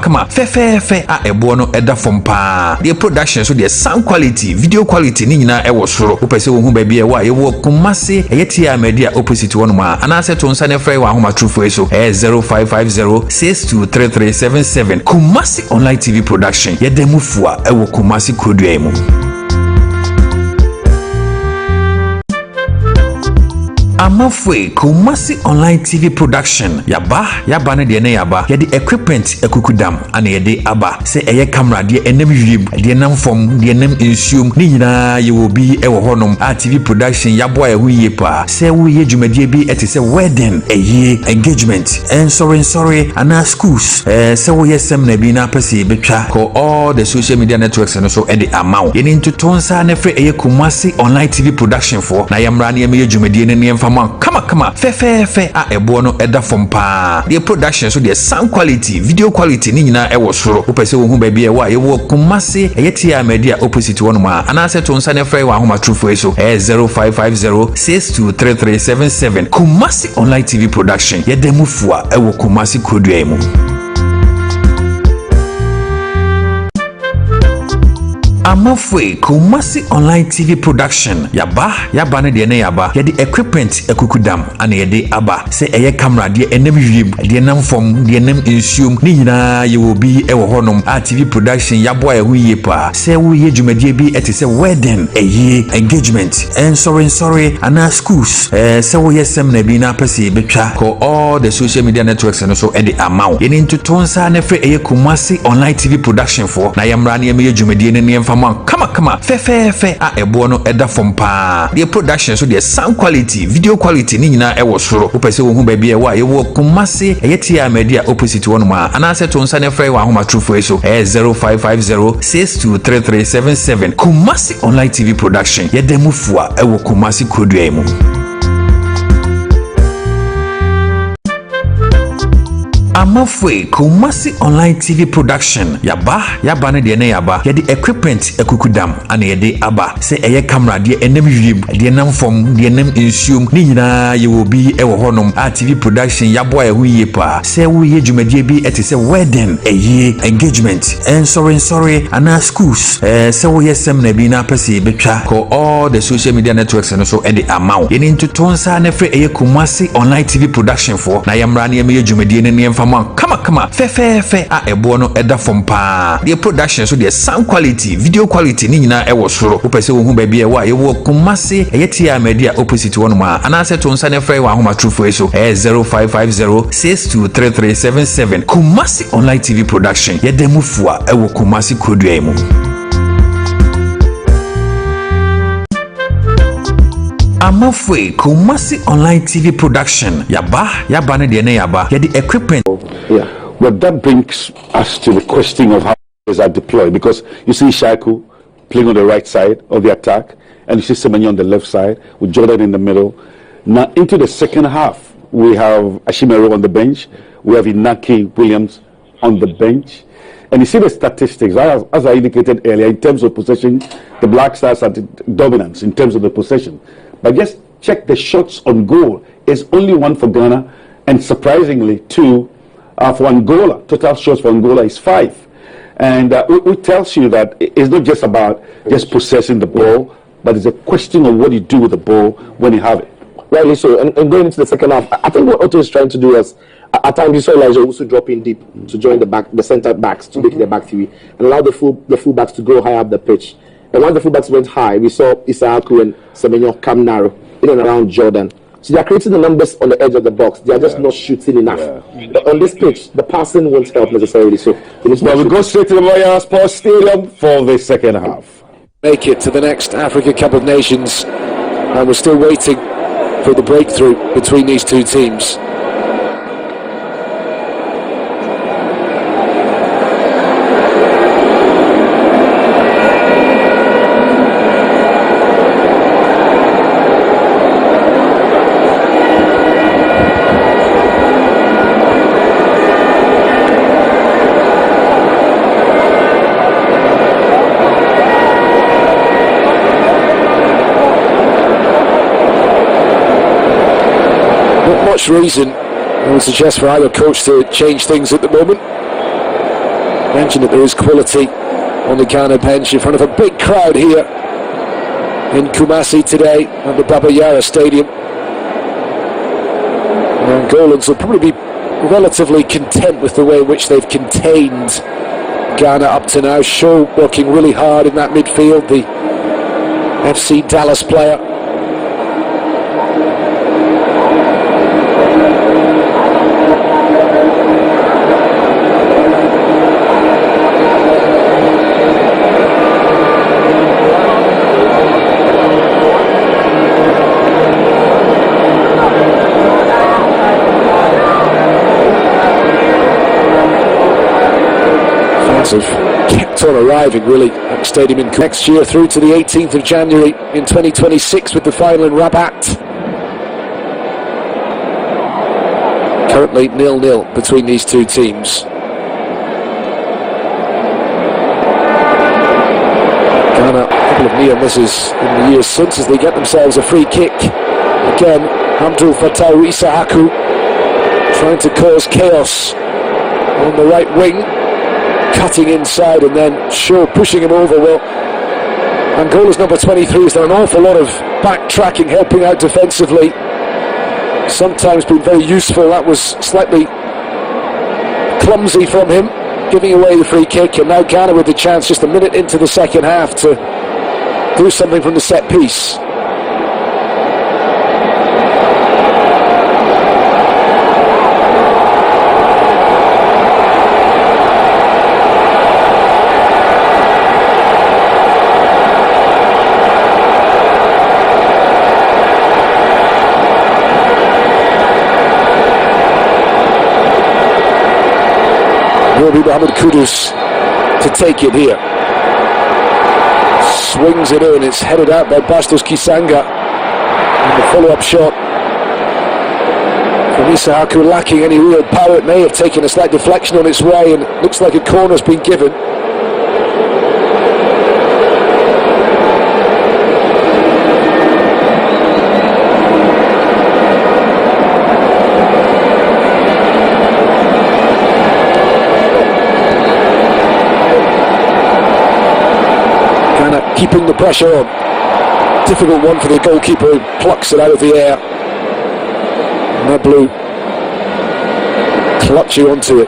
E: kama fefe a ebo no eda fom pa the production so the sound quality video quality ni nyina e wo soro wo pese wo hu ba bia wa ye wo Kumasi eyetia media opposite one ma anase to nsa ne frɛ wa homa trufo so 0550623377 Kumasi online TV production ye demu fua e wo Kumasi kodua mu Amafwe Kumasi online TV production yaba ne de ne yaba ye de equipment ekukudam ana ye de aba se eye camera de enem yim de nam fom de enem insume ni nyina ye wo bi e wo honom a TV production yabo a hu ye pa se wo ye dwumadie bi ete se wedding eye engagement and sorry ana schools se wo ye sem na bi na pese betwa ko all the social media networks no so e de amaw ye ni ntotonsa na fre eye Kumasi online TV production for na yamra na ye dwumadie ne kama fefe a ebo no eda fom pa the production so the sound quality video quality ni nyina e wo soro wo pese wo hu ba bia wa ye wo Kumasi eyetia media opposite one ma anase to nsa ne frɛ wa homa trufo so 0550623377 Kumasi online TV production ye demu fua e wo Kumasi kodua mu Amafwe Kumasi online TV production yaba ne de ne yaba ye de equipment ekukudam ana ye de aba se eye camera de enem yim de nam fom de enem insume ni nyina ye wo bi e wo honom a TV production yabo a hu ye pa se wo ye dwumadie bi ete se wedding eye engagement and sorry ana schools se wo ye sem na bi na pese betwa ko all the social media networks no so e de amaw ye ni ntotonsa na fre eye Kumasi online TV production for na yamra na ye dwumadie ne kama fefe a ebo no eda fom pa the production so the sound quality video quality ni nyina e wo soro wo pese wo hu ba bia wa ye wo Kumasi eyetia media opposite one ma anase to nsa ne frɛ wa homa trufo so 0550623377 Kumasi online TV production ye demu fua e wo Kumasi kodua mu Amafwe Kumasi online TV production yaba ne de ne yaba ye de equipment ekukudam ana ye de aba se eye camera de enem wiem de nam fom de nam ensuom ni nyina ye obi e wo honom a TV production yabo e huye pa se wo ye dwumadie bi etese wedding eye engagement and sorry ana schools se wo ye seminar bi na pese betwa ko all the social media networks and so and the amount ye into tonsa na fre eye Kumasi online TV production for na yamra na ye dwumadie ne Kama fe a ebo no eda from pa the production so the sound quality video quality ni nyina e wo soro wo pese wo hu ba bia wa ye wo Kumasi eyetia media opposite one ma ana se to nsa ne frɛ wa homa true so 0550623377 Kumasi online TV production ye demu fua e wo Kumasi kodua mu Amafwe Kumasi online TV production yaba ne de ne yaba ye the equipment.
B: Yeah. Well, that brings us to the question of how players are deployed, because you see Shaku playing on the right side of the attack and you see Semenyo on the left side with Jordan in the middle. Now into the second half we have Ashimero on the bench, we have Inaki Williams on the bench, and you see the statistics as I indicated earlier in terms of possession. The Black Stars are the dominance in terms of the possession, but just check the shots on goal. It's only one for Ghana, and surprisingly two for Angola. Total shots for Angola is 5, and it tells you that it's not just about just possessing the ball, but it's a question of what you do with the ball when you have it.
F: Rightly so, and going into the second half, I think what Otto is trying to do is, at times you saw Elijah also drop in deep to join the centre backs to make it the back three and allow the full backs to go high up the pitch. And once the full backs went high, we saw Isaaku and Semenyo come narrow in and around Jordan. So they are creating the numbers on the edge of the box. They are just not shooting enough. But on this pitch, the passing won't help necessarily. So
B: well, we go straight to the Royal Sports Stadium for the second half.
A: Make it to the next Africa Cup of Nations, and we're still waiting for the breakthrough between these two teams. Much reason I would suggest for either coach to change things at the moment. Mentioned that there is quality on the Ghana bench in front of a big crowd here in Kumasi today at the Baba Yara Stadium. And Angolans will probably be relatively content with the way in which they've contained Ghana up to now. Shaw working really hard in that midfield, the FC Dallas player. Have kept on arriving really at the stadium in next year through to the 18th of January in 2026 with the final in Rabat. Currently 0-0 between these two teams. Ghana, a couple of near misses in the years since as they get themselves a free kick. Again, Abdul Fattah Isaaku trying to cause chaos on the right wing, cutting inside and then Shaw pushing him over. Well, Angola's number 23 has done an awful lot of backtracking, helping out defensively, sometimes been very useful. That was slightly clumsy from him, giving away the free kick, and now Ghana with the chance just a minute into the second half to do something from the set piece. Will be Mohamed Kudus to take it here. Swings it in, it's headed out by Bastos Kisanga. And the follow-up shot Kumasi lacking any real power. It may have taken a slight deflection on its way, and it looks like a corner's been given. Kind of keeping the pressure on. Difficult one for the goalkeeper, who plucks it out of the air. Blue clutching onto it.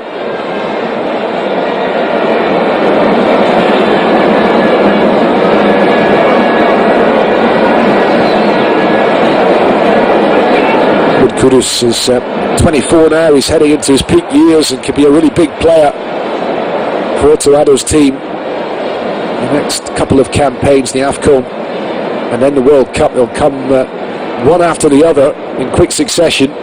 A: But Kudus is 24 now. He's heading into his peak years and could be a really big player for Torado's team. The next couple of campaigns, the AFCON and then the World Cup, they'll come one after the other in quick succession.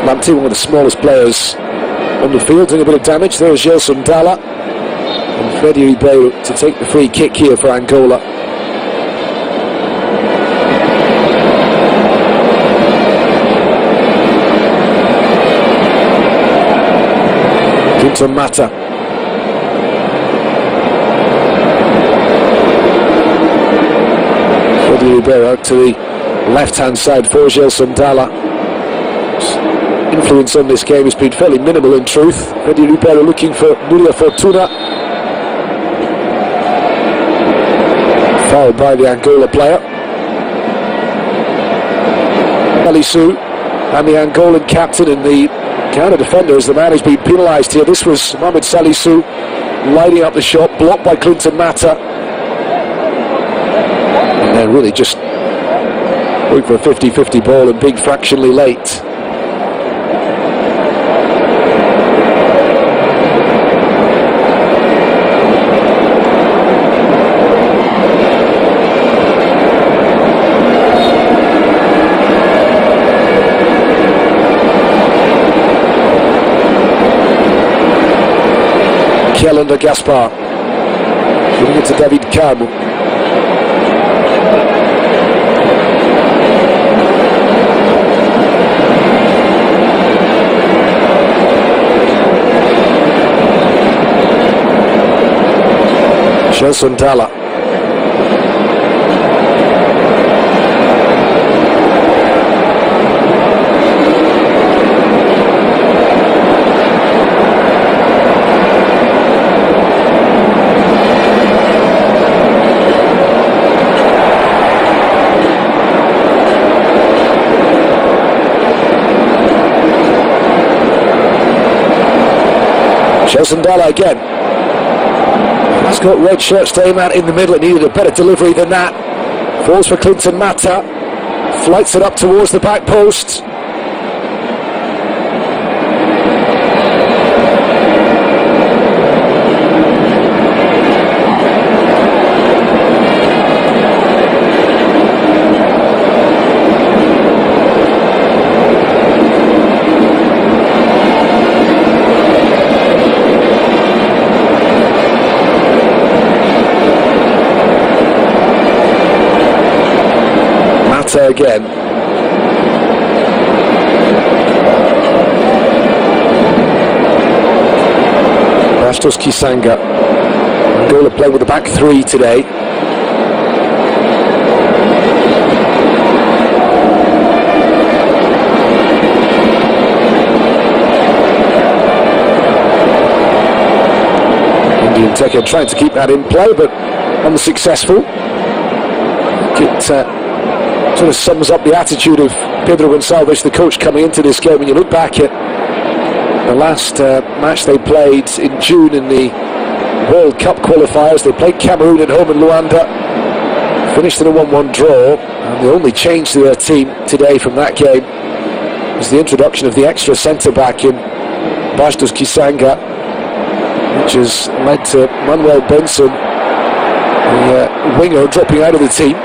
A: Lamptey, one of the smallest players on the field, doing a bit of damage. There's Gelson Dalla and Freddie Ribeiro to take the free kick here for Angola. Quinton Mata. Freddie Ribeiro out to the left-hand side for Gelson Dalla. Influence on this game has been fairly minimal in truth. Freddie Ribeiro looking for Nuria Fortuna. Fouled by the Angola player. Salisu and the Angolan captain, and the counter defender is the man who's been penalised here. This was Mohamed Salisu lighting up the shot, blocked by Clinton Mata. And then really just going for a 50-50 ball and being fractionally late. Under Gaspar, giving it to David Carmo. Gelson Dalla. Gelson Dalla again. Has got red shirts to aim at in the middle. It needed a better delivery than that. Falls for Clinton Mata. Flights it up towards the back post. Again. Bastos Kisanga. Angola playing with the back three today. Indian Teka trying to keep that in play, but unsuccessful. It sort of sums up the attitude of Pedro Gonçalves, the coach, coming into this game. When you look back at the last match they played in June in the World Cup qualifiers, they played Cameroon at home in Luanda, finished in a 1-1 draw, and the only change to their team today from that game was the introduction of the extra centre-back in Bastos Kisanga, which has led to Manuel Benson, the winger, dropping out of the team.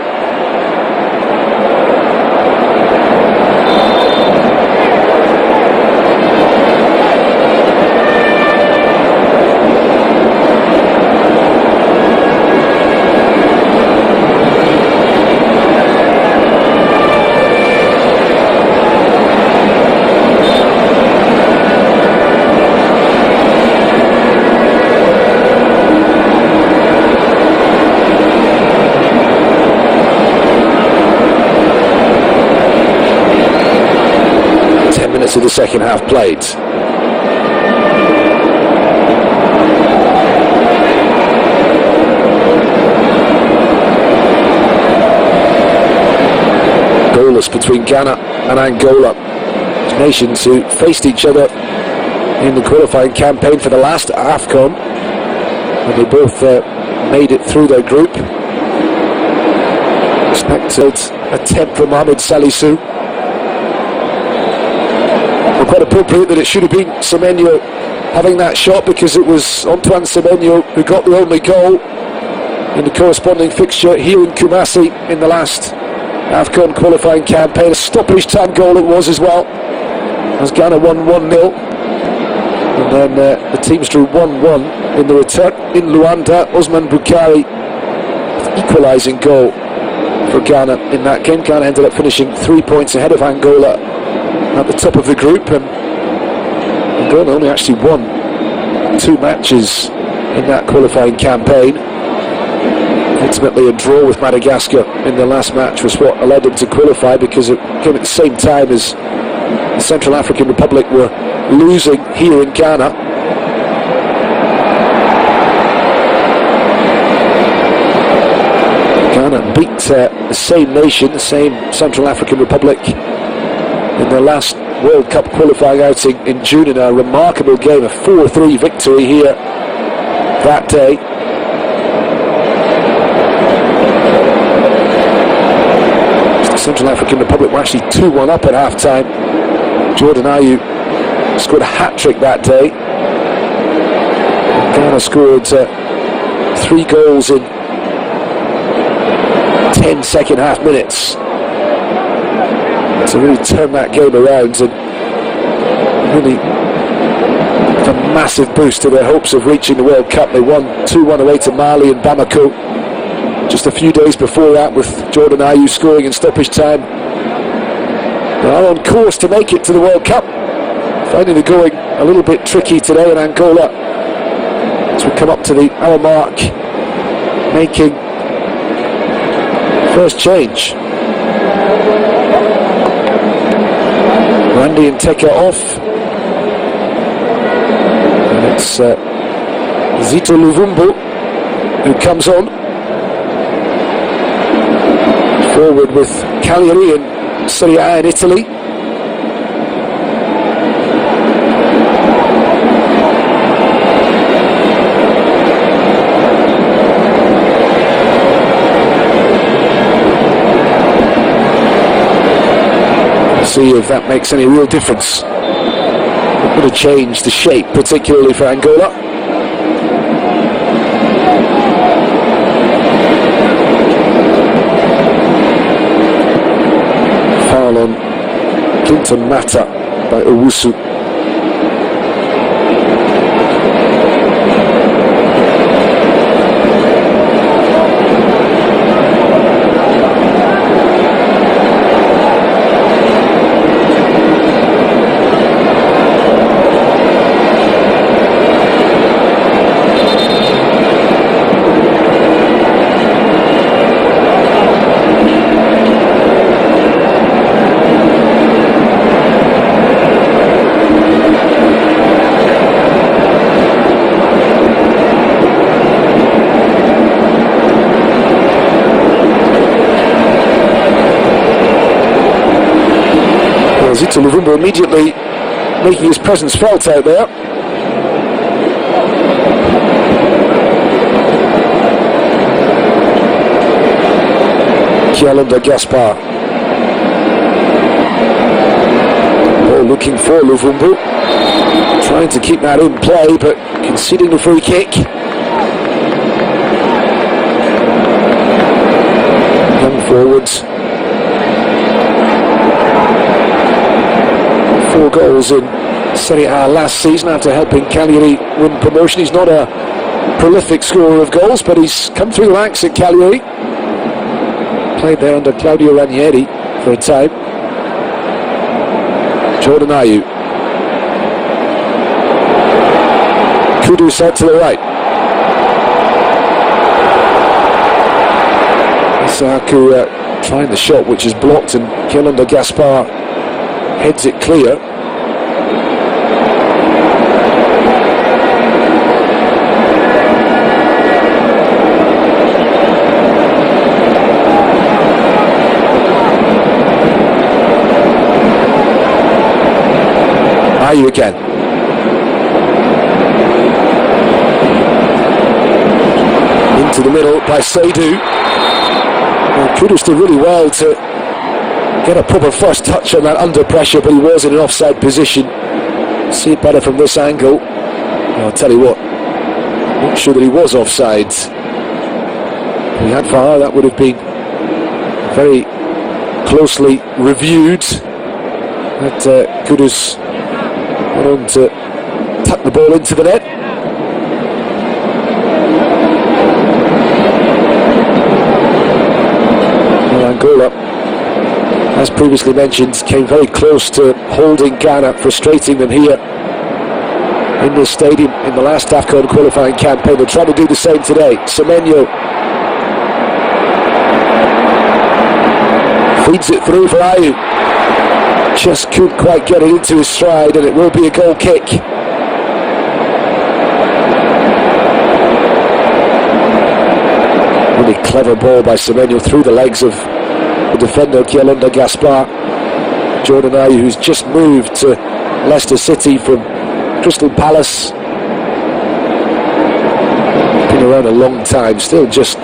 A: minutes of the second half played. Goalless between Ghana and Angola, nations who faced each other in the qualifying campaign for the last AFCON, and they both made it through their group. Expected attempt from Mohamed Salisu. Well, quite appropriate that it should have been Semenyo having that shot, because it was Antoine Semenyo who got the only goal in the corresponding fixture here in Kumasi in the last AFCON qualifying campaign. A stoppage time goal it was as well, as Ghana won 1-0, and then the teams drew 1-1 in the return in Luanda. Osman Bukari, equalising goal for Ghana in that game. Ghana ended up finishing 3 points ahead of Angola at the top of the group, and Angola only actually won 2 matches in that qualifying campaign. Ultimately a draw with Madagascar in the last match was what allowed them to qualify, because it came at the same time as the Central African Republic were losing here in Ghana. Ghana beat the same nation, the same Central African Republic, in their last World Cup qualifying outing in June in a remarkable game, a 4-3 victory here that day. The Central African Republic were actually 2-1 up at half-time. Jordan Ayew scored a hat-trick that day. Ghana scored 3 goals in 10 second half minutes to really turn that game around, and really give a massive boost to their hopes of reaching the World Cup. They won 2-1 away to Mali in Bamako just a few days before that, with Jordan Ayew scoring in stoppage time. They are on course to make it to the World Cup, finding the going a little bit tricky today in Angola as we come up to the hour mark, making first change. Randy and Teka off, and it's Zito Luvumbu who comes on. Forward with Cagliari in Serie A in Italy. See if that makes any real difference. It would have changed the shape, particularly for Angola. Foul on Clinton Mata by Owusu. Zito Luvumbu immediately making his presence felt out there. Kialanda Gaspar. Ball looking for Luvumbu, trying to keep that in play, but conceding the free kick. Young forwards. 4 goals in Serie A last season after helping Cagliari win promotion. He's not a prolific scorer of goals, but he's come through the ranks at Cagliari. Played there under Claudio Ranieri for a time. Jordan Ayew. Kudu side to the right. Isaku trying the shot, which is blocked, and Kialanda Gaspar heads it clear. Ayew again. Into the middle by Seydou. Well, Kudus did really well to get a proper first touch on that under pressure, but he was in an offside position. See it better from this angle. I'll tell you what, not sure that he was offside. If we had VAR, that would have been very closely reviewed. But Kudus went on to tuck the ball into the net. Well, Angola, as previously mentioned, came very close to holding Ghana, frustrating them here in this stadium in the last AFCON qualifying campaign. They're trying to do the same today. Semenyo feeds it through for Ayew. Just couldn't quite get it into his stride, and it will be a goal kick. Really clever ball by Semenyo through the legs of the defender Kialonda Gaspar. Jordan Ayew, who's just moved to Leicester City from Crystal Palace. Been around a long time, still just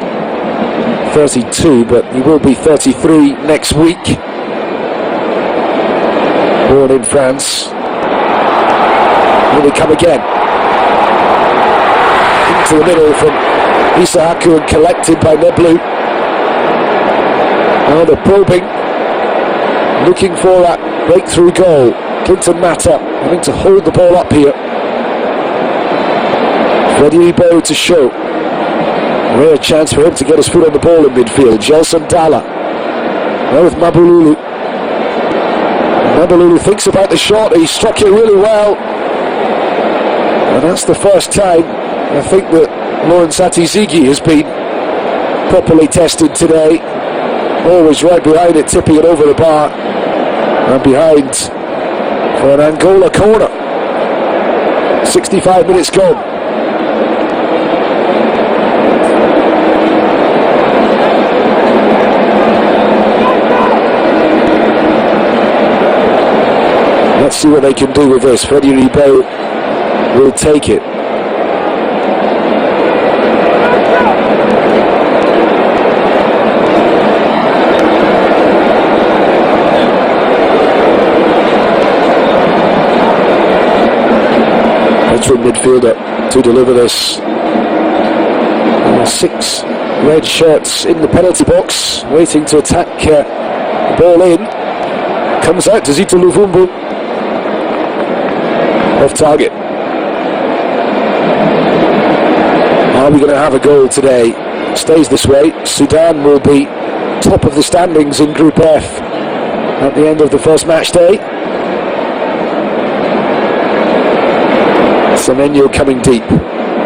A: 32, but he will be 33 next week. Born in France. Here they come again. Into the middle from Isahaku and collected by Neblu. Now they're probing, looking for that breakthrough goal. Clinton Mata having to hold the ball up here. Freddie Ebo to show. Rare chance for him to get his foot on the ball in midfield. Gelson Dalla. Now with Mabululu. Mabululu thinks about the shot. He struck it really well. And that's the first time I think that Lawrence Atizigi has been properly tested today. Always right behind it, tipping it over the bar. And behind for an Angola corner. 65 minutes gone. Let's see what they can do with this. Freddie Ribeiro will take it. Veteran midfielder to deliver this. 6 red shirts in the penalty box, waiting to attack the ball in. Comes out to Zito Luvumbu. Off target. Are we going to have a goal today? Stays this way. Sudan will be top of the standings in Group F at the end of the first match day. Semenyo coming deep.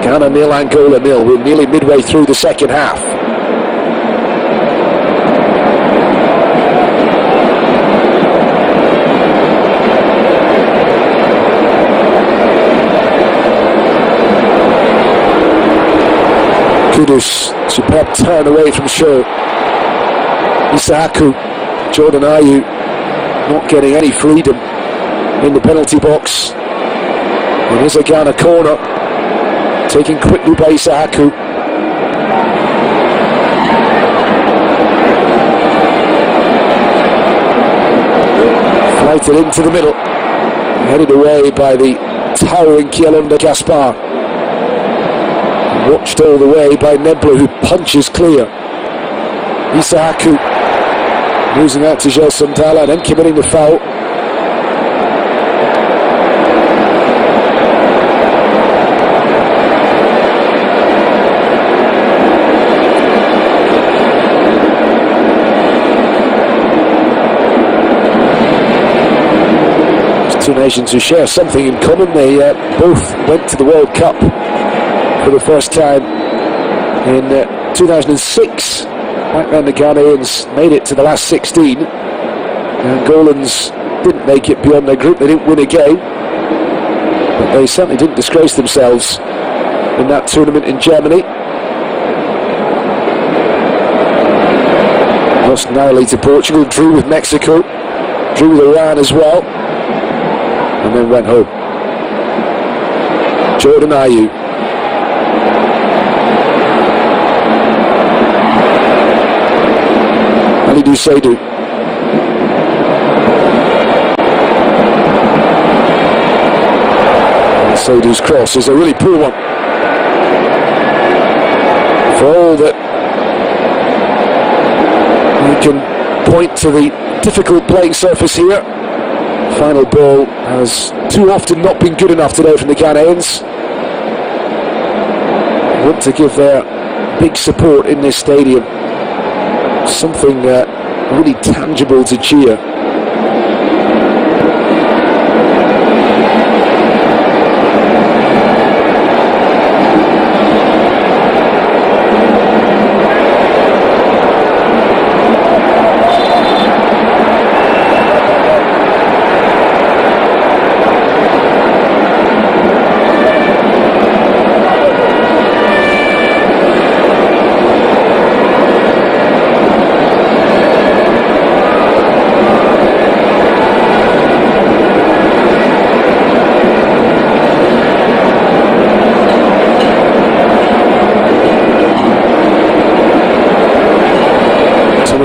A: Ghana 0, Angola 0. We're nearly midway through the second half. Kudus, superb turn away from Shaw. Isahaku, Jordan Ayew not getting any freedom in the penalty box. And here's a Ghana corner, taken quickly by Isahaku. Flighted into the middle, headed away by the towering Kialonda Gaspar. Watched all the way by Neblu, who punches clear. Isahaku losing out to Gelson Dalla, then committing the foul. These two nations who share something in common. They both went to the World Cup for the first time in 2006. Back then the Ghanaians made it to the last 16. The Angolans didn't make it beyond their group. They didn't win a game, but they certainly didn't disgrace themselves in that tournament in Germany. Lost narrowly to Portugal, drew with Mexico, drew with Iran as well. and then went home. Jordan Ayew. Kalidou Seydou. And Seydou's cross is a really poor one. For all that you can point to the difficult playing surface here, final ball has too often not been good enough today from the Ghanaians. I want to give their big support in this stadium something really tangible to cheer.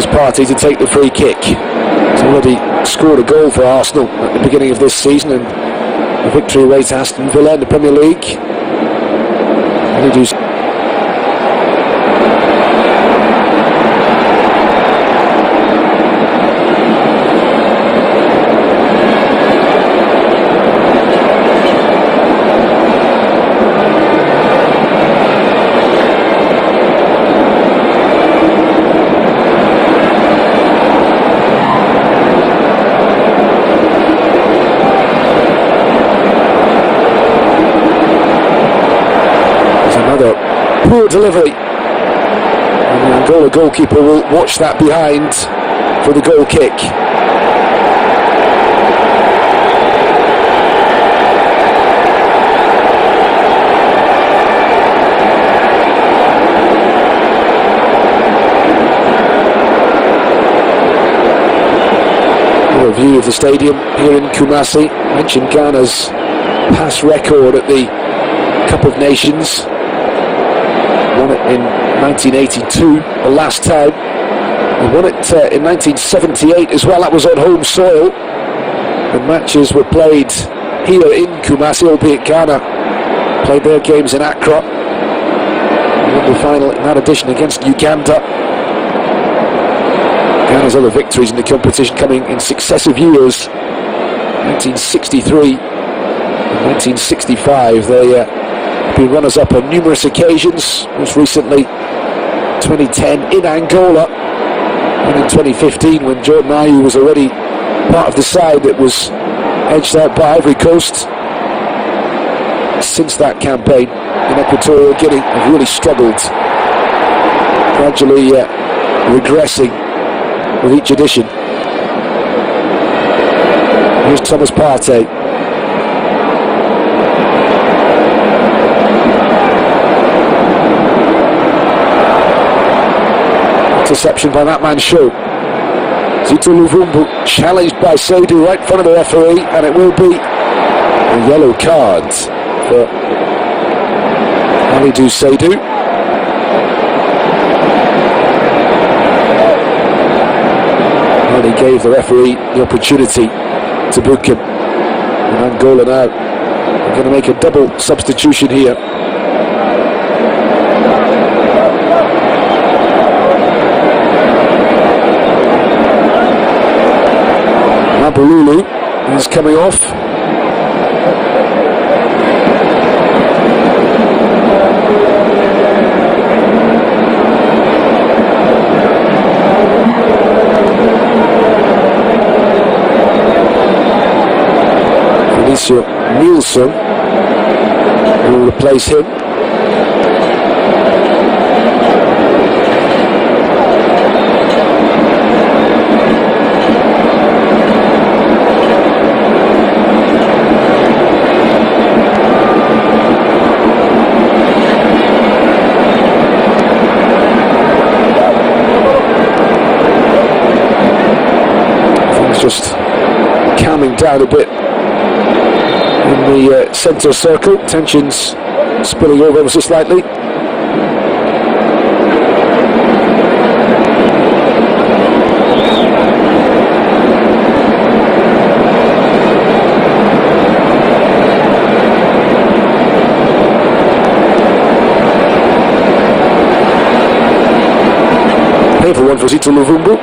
A: Partey to take the free kick. He's already scored a goal for Arsenal at the beginning of this season, and a victory away to Aston Villa in the Premier League. Poor delivery, and the Angola goalkeeper will watch that behind for the goal kick. A view of the stadium here in Kumasi. I mentioned Ghana's pass record at the Cup of Nations. Won it in 1982, the last time. They won it in 1978 as well. That was on home soil. The matches were played here in Kumasi, albeit Ghana played their games in Accra. They won the final in that edition against Uganda. Ghana's other victories in the competition coming in successive years. 1963 and 1965. They been runners-up on numerous occasions, most recently 2010 in Angola, and in 2015 when Jordan Ayew was already part of the side that was edged out by Ivory Coast. Since that campaign in Equatorial Guinea, have really struggled, gradually regressing with each edition. Here's Thomas Partey. Interception by that man Show. Zito Luvumbu challenged by Seydou right in front of the referee, and it will be a yellow card for Kalidou Seydou. And he gave the referee the opportunity to book him. And Angola now are going to make a double substitution here. Bululu is coming off. Felicio Nielsen will replace him. Just calming down a bit in the centre circle. Tensions spilling over ever so slightly. For one for Zito Luvumbu.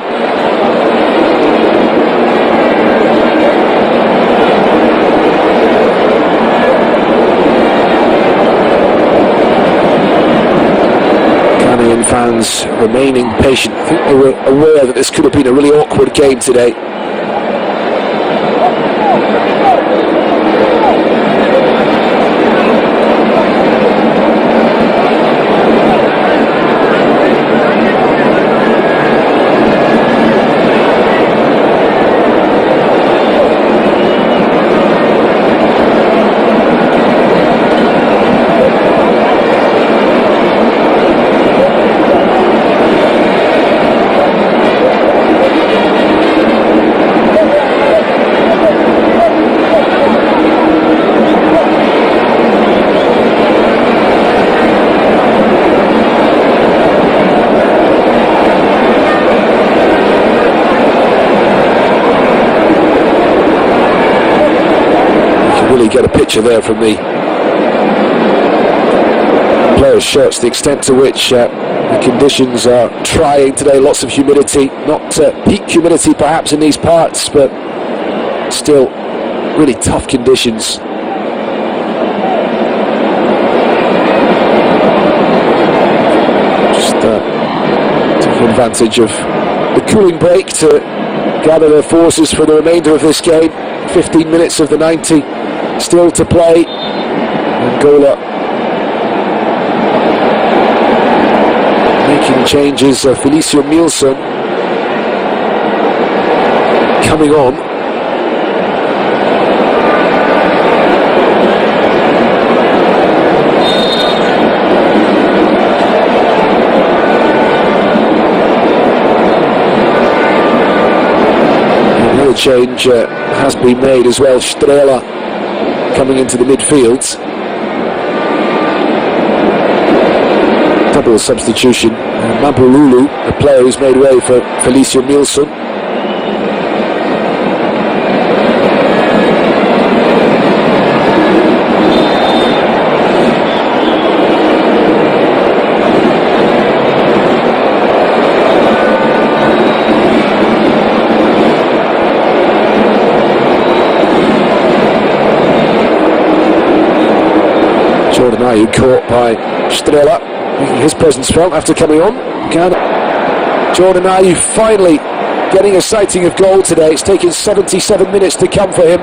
A: Ghanaian fans remaining patient. I think they were aware that this could have been a really awkward game today. Get a picture there from the players' shirts, the extent to which the conditions are trying today. Lots of humidity, not peak humidity perhaps in these parts, but still really tough conditions. Just taking advantage of the cooling break to gather their forces for the remainder of this game. 15 minutes of the 90 still to play. Angola making changes. Felicio Milson coming on. Another change has been made as well. Strela coming into the midfield. Double substitution. Mabululu, a player who's made way for Felicio Milson. Jordan caught by Strela, making his presence felt after coming on. Jordan Ayew finally getting a sighting of goal today. It's taken 77 minutes to come for him.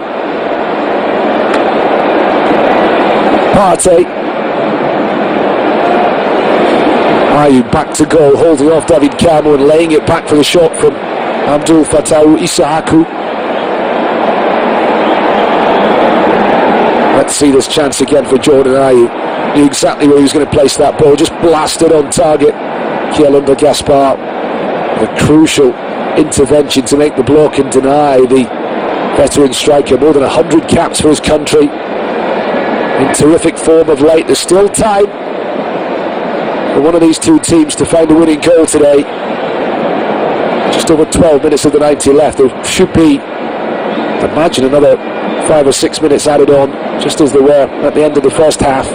A: Partey. Ayew back to goal, holding off David Kamo and laying it back for the shot from Abdul Fattah Isahaku. Let's see this chance again for Jordan Ayew. Knew exactly where he was going to place that ball, just blasted on target. Kielunda Gaspar, a crucial intervention to make the block and deny the veteran striker. More than 100 caps for his country, in terrific form of late. There's still time for one of these two teams to find a winning goal today. Just over 12 minutes of the 90 left. There should be, I imagine, another 5 or 6 minutes added on, just as there were at the end of the first half.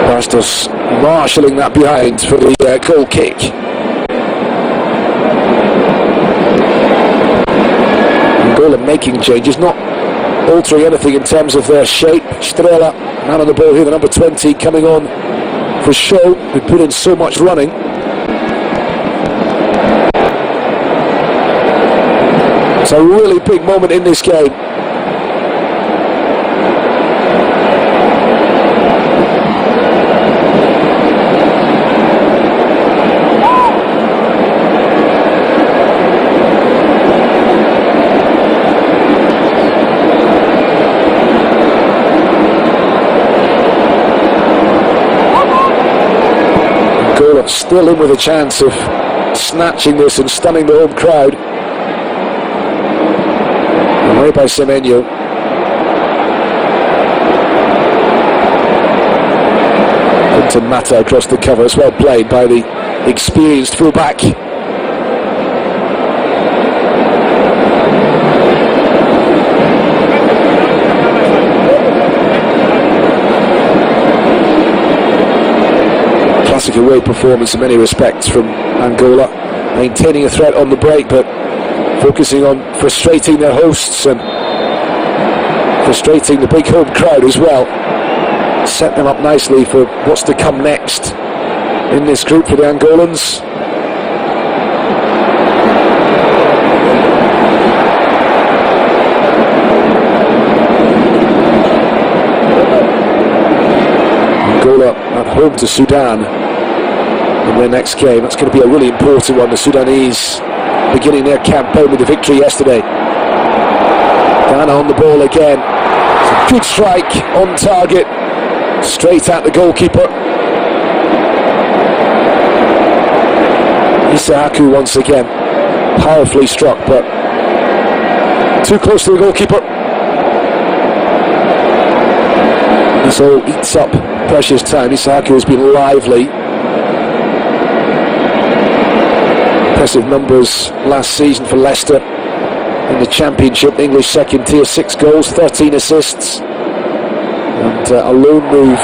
A: Bastos marshalling that behind for the goal kick. Angola making changes, not altering anything in terms of their shape. Strela, man on the ball here, the number 20, coming on for show, who put in so much running. It's a really big moment in this game. Angola still in with a chance of snatching this and stunning the home crowd. Away by Semenyo. Into Mata across the cover. It's well played by the experienced fullback. Classic away performance in many respects from Angola, maintaining a threat on the break but focusing on frustrating their hosts and frustrating the big home crowd as well. Set them up nicely for what's to come next in this group for the Angolans. Angola at home to Sudan in their next game. That's going to be a really important one. The Sudanese beginning their campaign with a victory yesterday. Ghana on the ball again. It's a good strike on target, straight at the goalkeeper. Isahaku once again, powerfully struck, but too close to the goalkeeper. This all eats up precious time. Isahaku has been lively. Impressive numbers last season for Leicester in the Championship, English second tier, 6 goals, 13 assists, and a loan move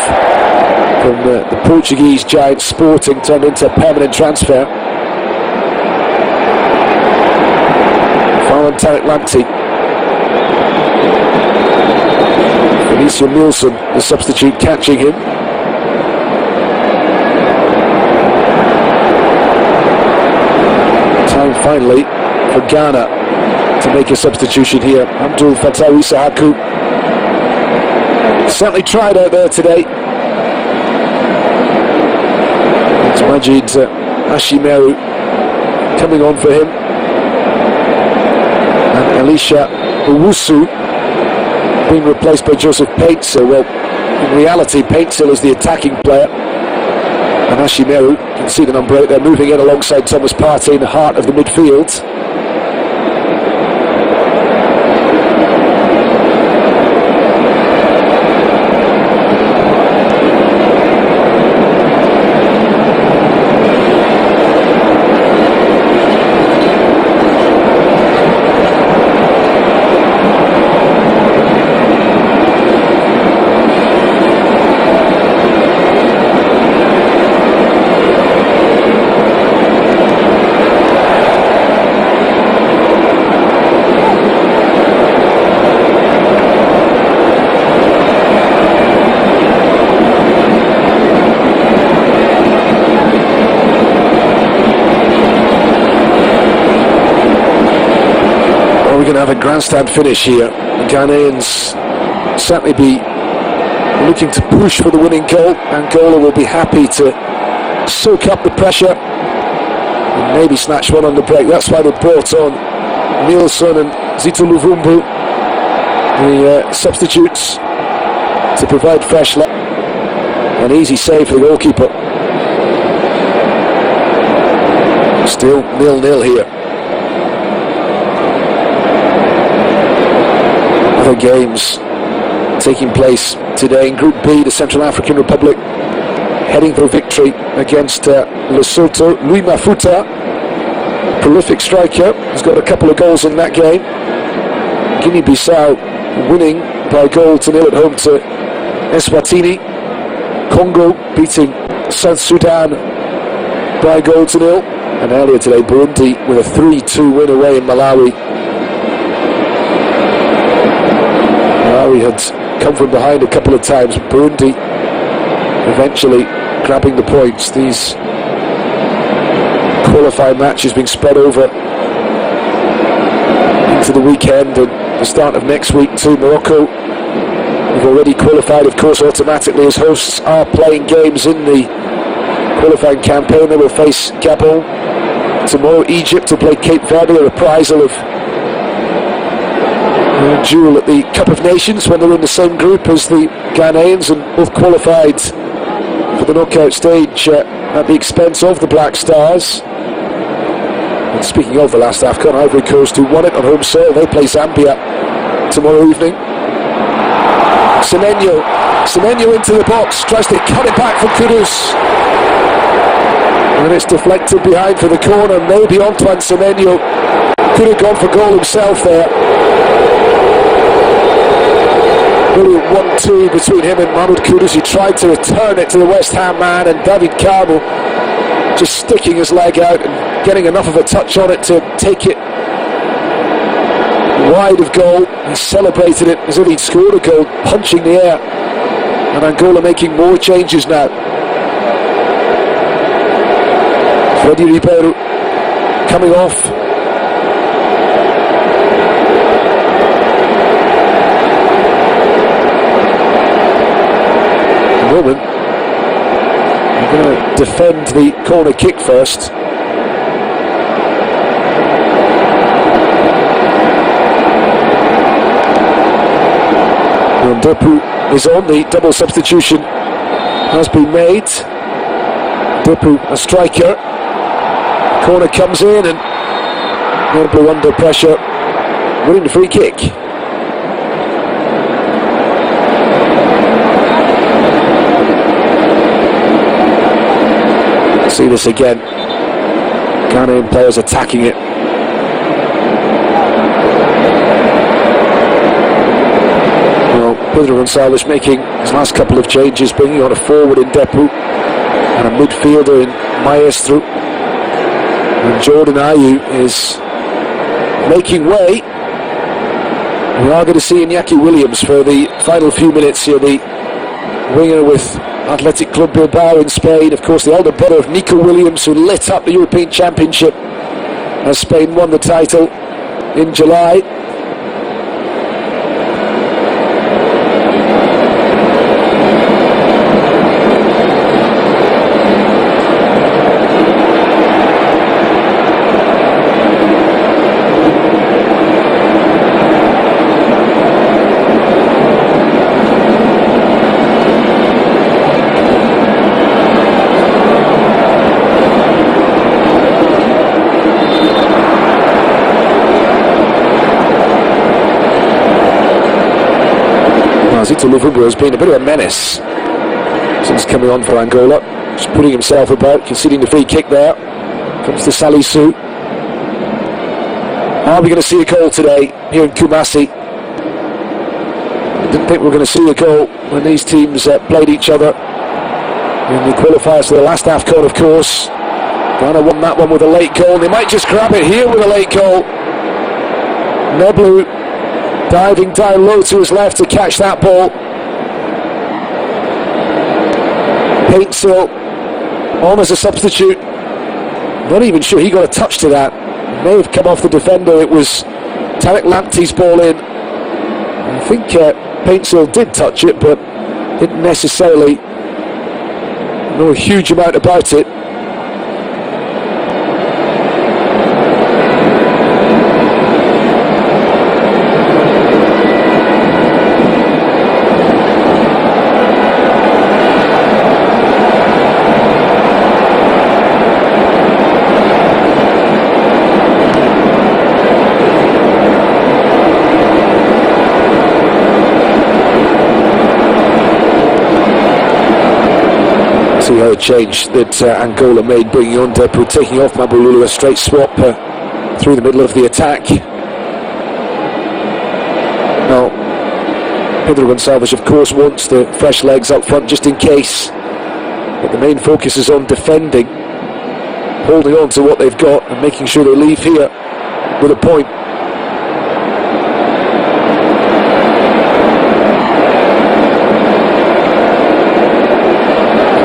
A: from the Portuguese giant Sporting turned into a permanent transfer. Tarek Lamptey. Felicio Nielsen, the substitute, catching him. Time finally for Ghana to make a substitution here. Abdul Fattah Isahaku certainly tried out there today. It's Majid Ashimeru coming on for him. Elisha Owusu being replaced by Joseph Paintsil. Well, in reality, Paintsil is the attacking player, and Ashimeru, you can see the number 8 there, moving in alongside Thomas Partey in the heart of the midfield. We're going to have a grandstand finish here. The Ghanaians certainly be looking to push for the winning goal. Angola will be happy to soak up the pressure and maybe snatch one on the break. That's why they brought on Nielsen and Zito Luvumbu, the substitutes, to provide fresh life. An easy save for the goalkeeper. Still 0-0 here. Other games taking place today in Group B, the Central African Republic heading for victory against Lesotho. Louis Mafuta, prolific striker, has got a couple of goals in that game. Guinea-Bissau winning by 1-0 at home to Eswatini. Congo beating South Sudan by 1-0. And earlier today, Burundi with a 3-2 win away in Malawi. Malawi had come from behind a couple of times. Burundi eventually grabbing the points. These qualifying matches being spread over into the weekend and the start of next week too. Morocco, who've already qualified, of course, automatically as hosts, are playing games in the qualifying campaign. They will face Gabon tomorrow. Egypt will play Cape Verde, a reprisal of a duel at the Cup of Nations when they're in the same group as the Ghanaians and both qualified for the knockout stage at the expense of the Black Stars. And speaking of the last AFCON, Ivory Coast, who won it on home soil, they play Zambia tomorrow evening. Semenyo into the box, tries to cut it back for Kudus. And it's deflected behind for the corner. Maybe Antoine Semenyo could have gone for goal himself there. Brilliant 1-2 between him and Mahmoud Kudus. He tried to return it to the West Ham man, and David Carmo just sticking his leg out and getting enough of a touch on it to take it wide of goal. He celebrated it as if he'd scored a goal, punching the air. And Angola making more changes now. Freddy Ribeiro coming off. Roman, you're going to defend the corner kick first. Depu is on. The double substitution has been made. Depu, a striker. Corner comes in and Depu under pressure, winning the free kick. See this again. Ghanaian players attacking it. Pedro Gonçalves making his last couple of changes, bringing on a forward in Depu and a midfielder in Maestro. And Jordan Ayew is making way. We are going to see Iñaki Williams for the final few minutes here, the winger with Athletic Club Bilbao in Spain. Of course, the older brother of Nico Williams, who lit up the European Championship as Spain won the title in July. Zito Luvumbo has been a bit of a menace since coming on for Angola. Just putting himself about, conceding the free kick there. Comes to Salisu. Are we going to see a goal today here in Kumasi? I didn't think we were going to see a goal when these teams played each other in the qualifiers for the last AFCON, of course. Ghana won that one with a late goal. They might just grab it here with a late goal. Neblu diving down low to his left to catch that ball. Paintsill on as a substitute. Not even sure he got a touch to that. May have come off the defender. It was Tarek Lamptey's ball in. I think Paintsill did touch it, but didn't necessarily know a huge amount about it. See how it changed that Angola made, bringing on Depu, taking off Mabululu, a straight swap through the middle of the attack. Now, Pedro Gonçalves, of course, wants the fresh legs up front just in case, but the main focus is on defending, holding on to what they've got and making sure they leave here with a point.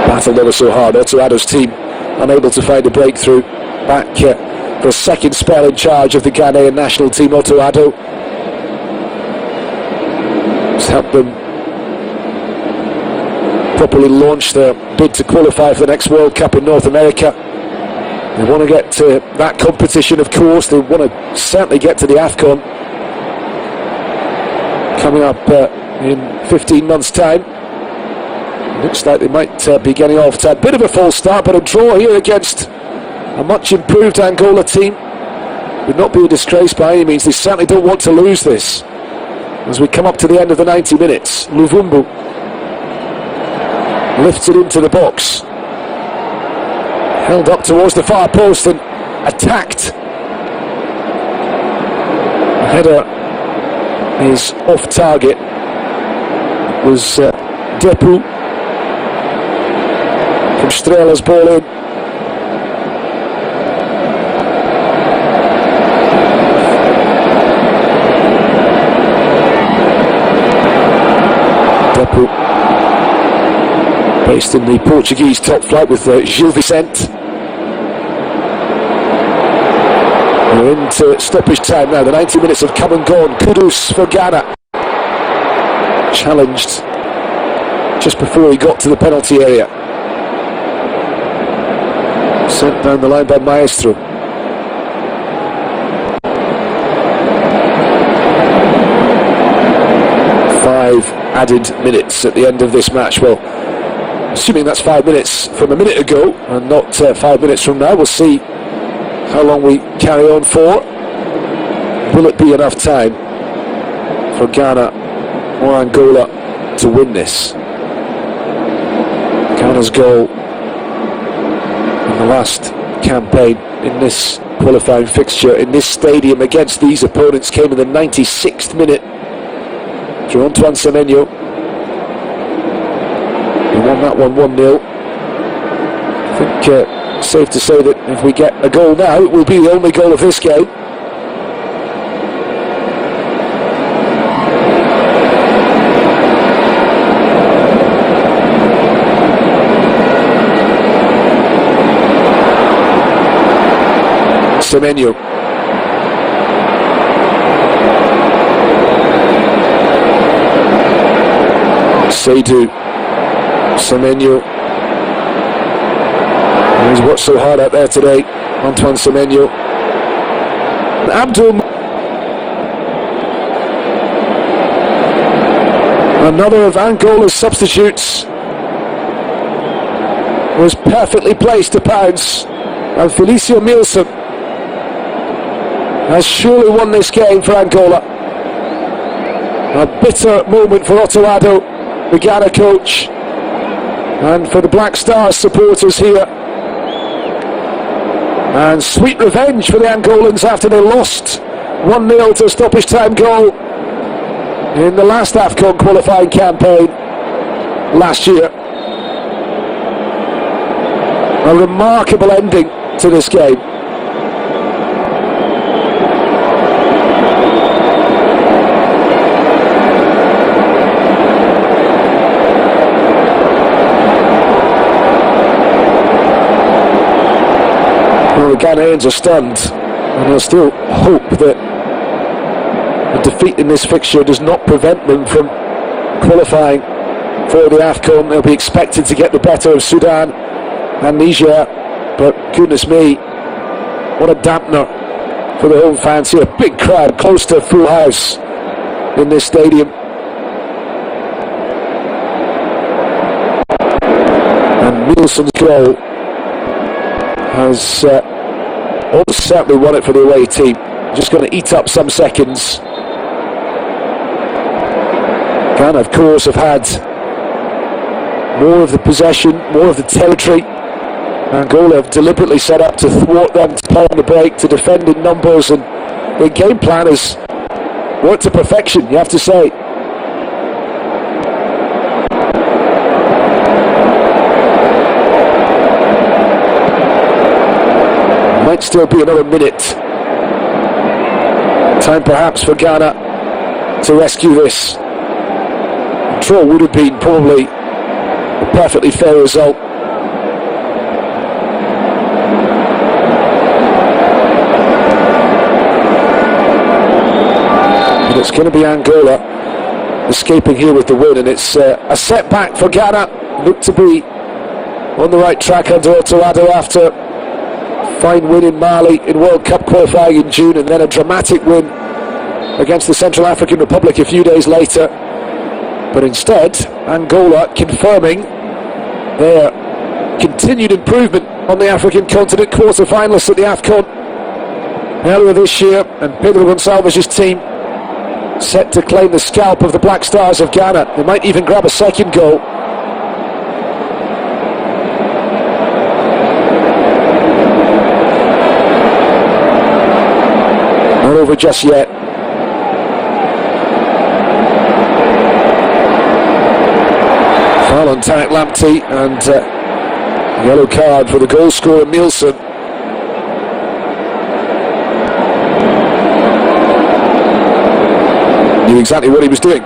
A: Battled ever so hard. Otto Addo's team unable to find a breakthrough. Back for a second spell in charge of the Ghanaian national team. Otto Addo has helped them properly launch their bid to qualify for the next World Cup in North America. They want to get to that competition, of course. They want to certainly get to the AFCON coming up in 15 months' time. Looks like they might be getting off to a bit of a false start, but a draw here against a much improved Angola team would not be a disgrace by any means. They certainly don't want to lose this. As we come up to the end of the 90 minutes, Luvumbu lifts it into the box, held up towards the far post and attacked. The header is off target. It was Depu from Strela's ball in. Depu, based in the Portuguese top flight with Gil Vicente. We're into stoppage time now. The 90 minutes have come and gone. Kudus for Ghana. Challenged just before he got to the penalty area. Sent down the line by Maestro. 5 added minutes at the end of this match. Well, assuming that's 5 minutes from a minute ago and not 5 minutes from now, we'll see how long we carry on for. Will it be enough time for Ghana or Angola to win this? Ghana's goal in the last campaign in this qualifying fixture in this stadium against these opponents came in the 96th minute. Through Antoine Semenyo. He won that one 1-0. I think safe to say that if we get a goal now, it will be the only goal of this game. Semenyo. Seydou. Semenyo. He's worked so hard out there today, Antoine Semenyo. And Abdul. Another of Angola's substitutes was perfectly placed to pounce, and Felicio Nielsen has surely won this game for Angola. A bitter moment for Otto Addo, the Ghana coach, and for the Black Stars supporters here. And sweet revenge for the Angolans after they lost 1-0 to a stoppage time goal in the last AFCON qualifying campaign last year. A remarkable ending to this game. Well, the Ghanaians are stunned, and they'll still hope that a defeat in this fixture does not prevent them from qualifying for the AFCON. They'll be expected to get the better of Sudan and Niger, but goodness me, what a dampener for the home fans here. A big crowd, close to a full house in this stadium. And Nielsen's goal has almost certainly won it for the away team. Just going to eat up some seconds. Ghana, of course, have had more of the possession, more of the territory. Angola have deliberately set up to thwart them, to play on the break, to defend in numbers, and the game plan has worked to perfection, you have to say. Might still be another minute. Time perhaps for Ghana to rescue this. A draw would have been probably a perfectly fair result. But it's going to be Angola escaping here with the win, and it's a setback for Ghana. Look to be on the right track under Otto Addo after fine win in Mali in World Cup qualifying in June, and then a dramatic win against the Central African Republic a few days later. But instead, Angola confirming their continued improvement on the African continent, quarter-finalists at the AFCON earlier this year, and Pedro Gonçalves' team set to claim the scalp of the Black Stars of Ghana. They might even grab a second goal. Not over just yet. Foul on Tarek Lamptey and yellow card for the goal scorer Nielsen. Knew exactly what he was doing.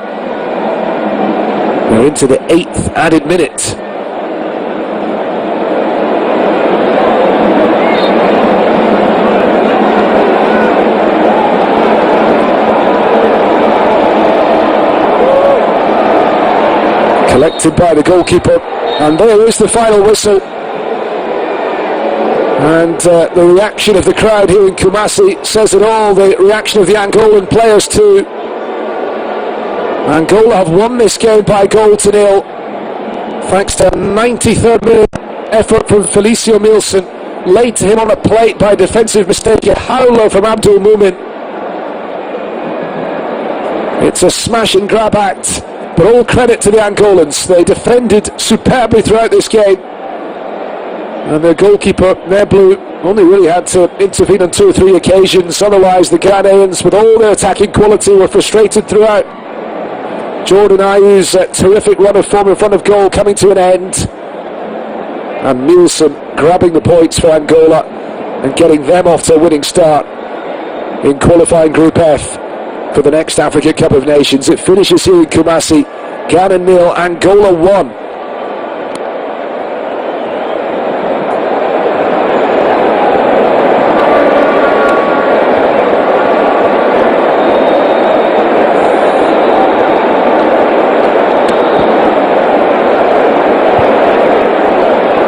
A: We're into the 8th added minute. Collected by the goalkeeper, and there is the final whistle. And the reaction of the crowd here in Kumasi says it all. The reaction of the Angolan players too. Angola have won this game by 0-0 thanks to a 93rd minute effort from Felicio Nielsen, laid to him on a plate by a defensive mistake, a howler from Abdul Mumin. It's a smash and grab act, but all credit to the Angolans. They defended superbly throughout this game, and their goalkeeper, Neblu, only really had to intervene on 2 or 3 occasions. Otherwise the Ghanaians, with all their attacking quality, were frustrated throughout. Jordan Ayew's terrific run of form in front of goal coming to an end, and Nielsen grabbing the points for Angola and getting them off to a winning start in qualifying Group F for the next Africa Cup of Nations. It finishes here in Kumasi. Ghana 0, Angola 1.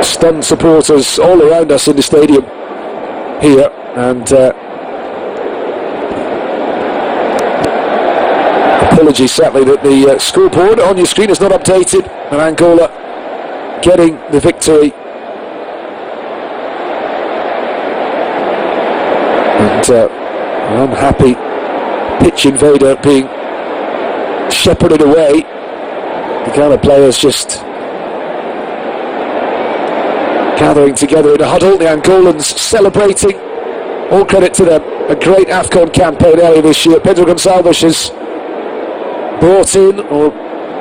A: Stunned supporters all around us in the stadium here, and apologies sadly that the scoreboard on your screen is not updated, and Angola getting the victory. And an unhappy pitch invader being shepherded away. The Ghana players just gathering together in a huddle. The Angolans celebrating. All credit to them. A great AFCON campaign earlier this year. Pedro Gonçalves has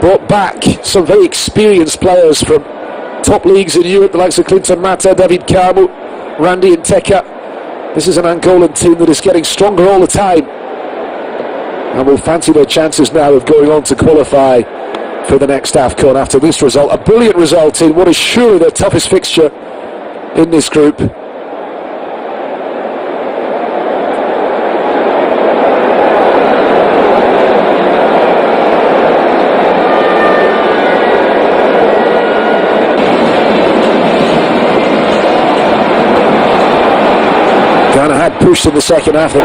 A: brought back some very experienced players from top leagues in Europe, the likes of Clinton Mata, David Kamu, Randy Nteka. This is an Angolan team that is getting stronger all the time, and will fancy their chances now of going on to qualify for the next AFCON after this result. A brilliant result in what is surely their toughest fixture in this group. Ghana had pushed in the second half.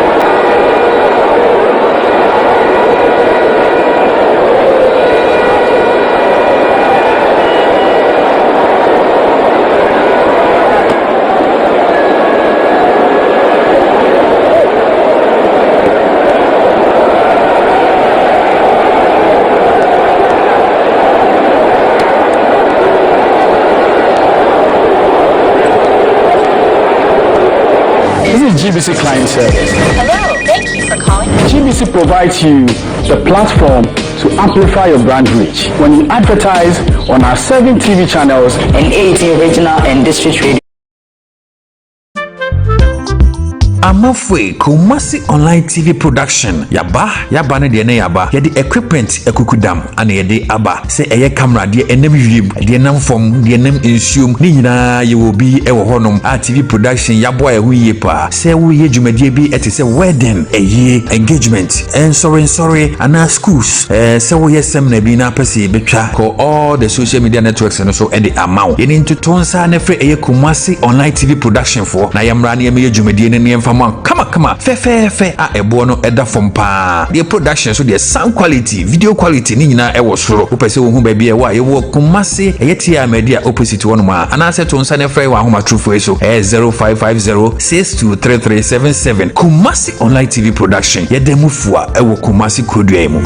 G: GBC client service.
C: Hello, thank you for calling.
G: GBC provides you the platform to amplify your brand reach when you advertise on our 7 TV channels
C: And 18 regional and district radio.
E: Amafwe Kumasi online TV production yaba ne de ne yaba ye de equipment ekukudam ana ye de aba se eye camera de enem wiem de nam fom de nam ensuom ni nyina ye wo bi e wo honom a TV production yabo e hu ye pa se wo ye dwumadie bi etese wedding eye engagement and sorry ana schools se wo ye seminar bi na pese betwa ko all the social media networks and so e de amaw ye ni ntotonsa na fre eye Kumasi online TV production for na yamra na ye dwumadie ne mfa fama kama fe a ebo no eda fom pa the production so the sound quality video quality ni nyina e wo soro wo pese wo hu ba bia wa ye wo Kumasi eyetia media opposite one ma ana se to nsa ne frɛ wa homa trufo so 0550623377 Kumasi online TV production ye demu fua e wo Kumasi kodua mu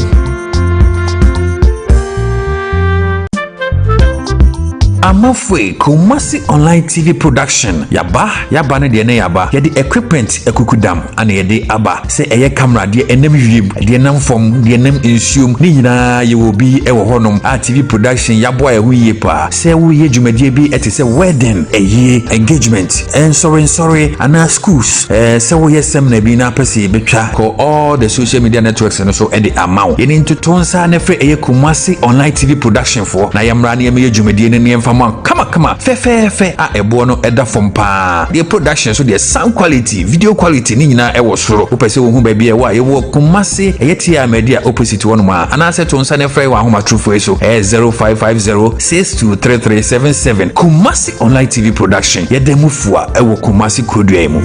E: Amafwe Kumasi online TV production yaba ne de ne yaba ye de equipment ekukudam ana ye de aba se eye camera de enam wiem de nam fom de nam ensuom ni nyina ye wo bi e wo honom a TV production yabo e hu ye pa se wo ye dwumadie bi ete se wedding eye engagement and sorry ana schools se wo ye sem na bi na pese betwa ko all the social media networks and so e de amaw ye ni ntotonsa na fre eye Kumasi online TV production for na yamra na ye dwumadie ne kama fe a ebo no eda fom pa the production so the sound quality video quality ni nyina e wo soro wo pese wo hu ba bia wa ye wo Kumasi eyetia media opposite one ma ana se to nsa ne frɛ wa homa trufo so 0550623377 Kumasi online TV production ye demu fua e wo Kumasi kodua mu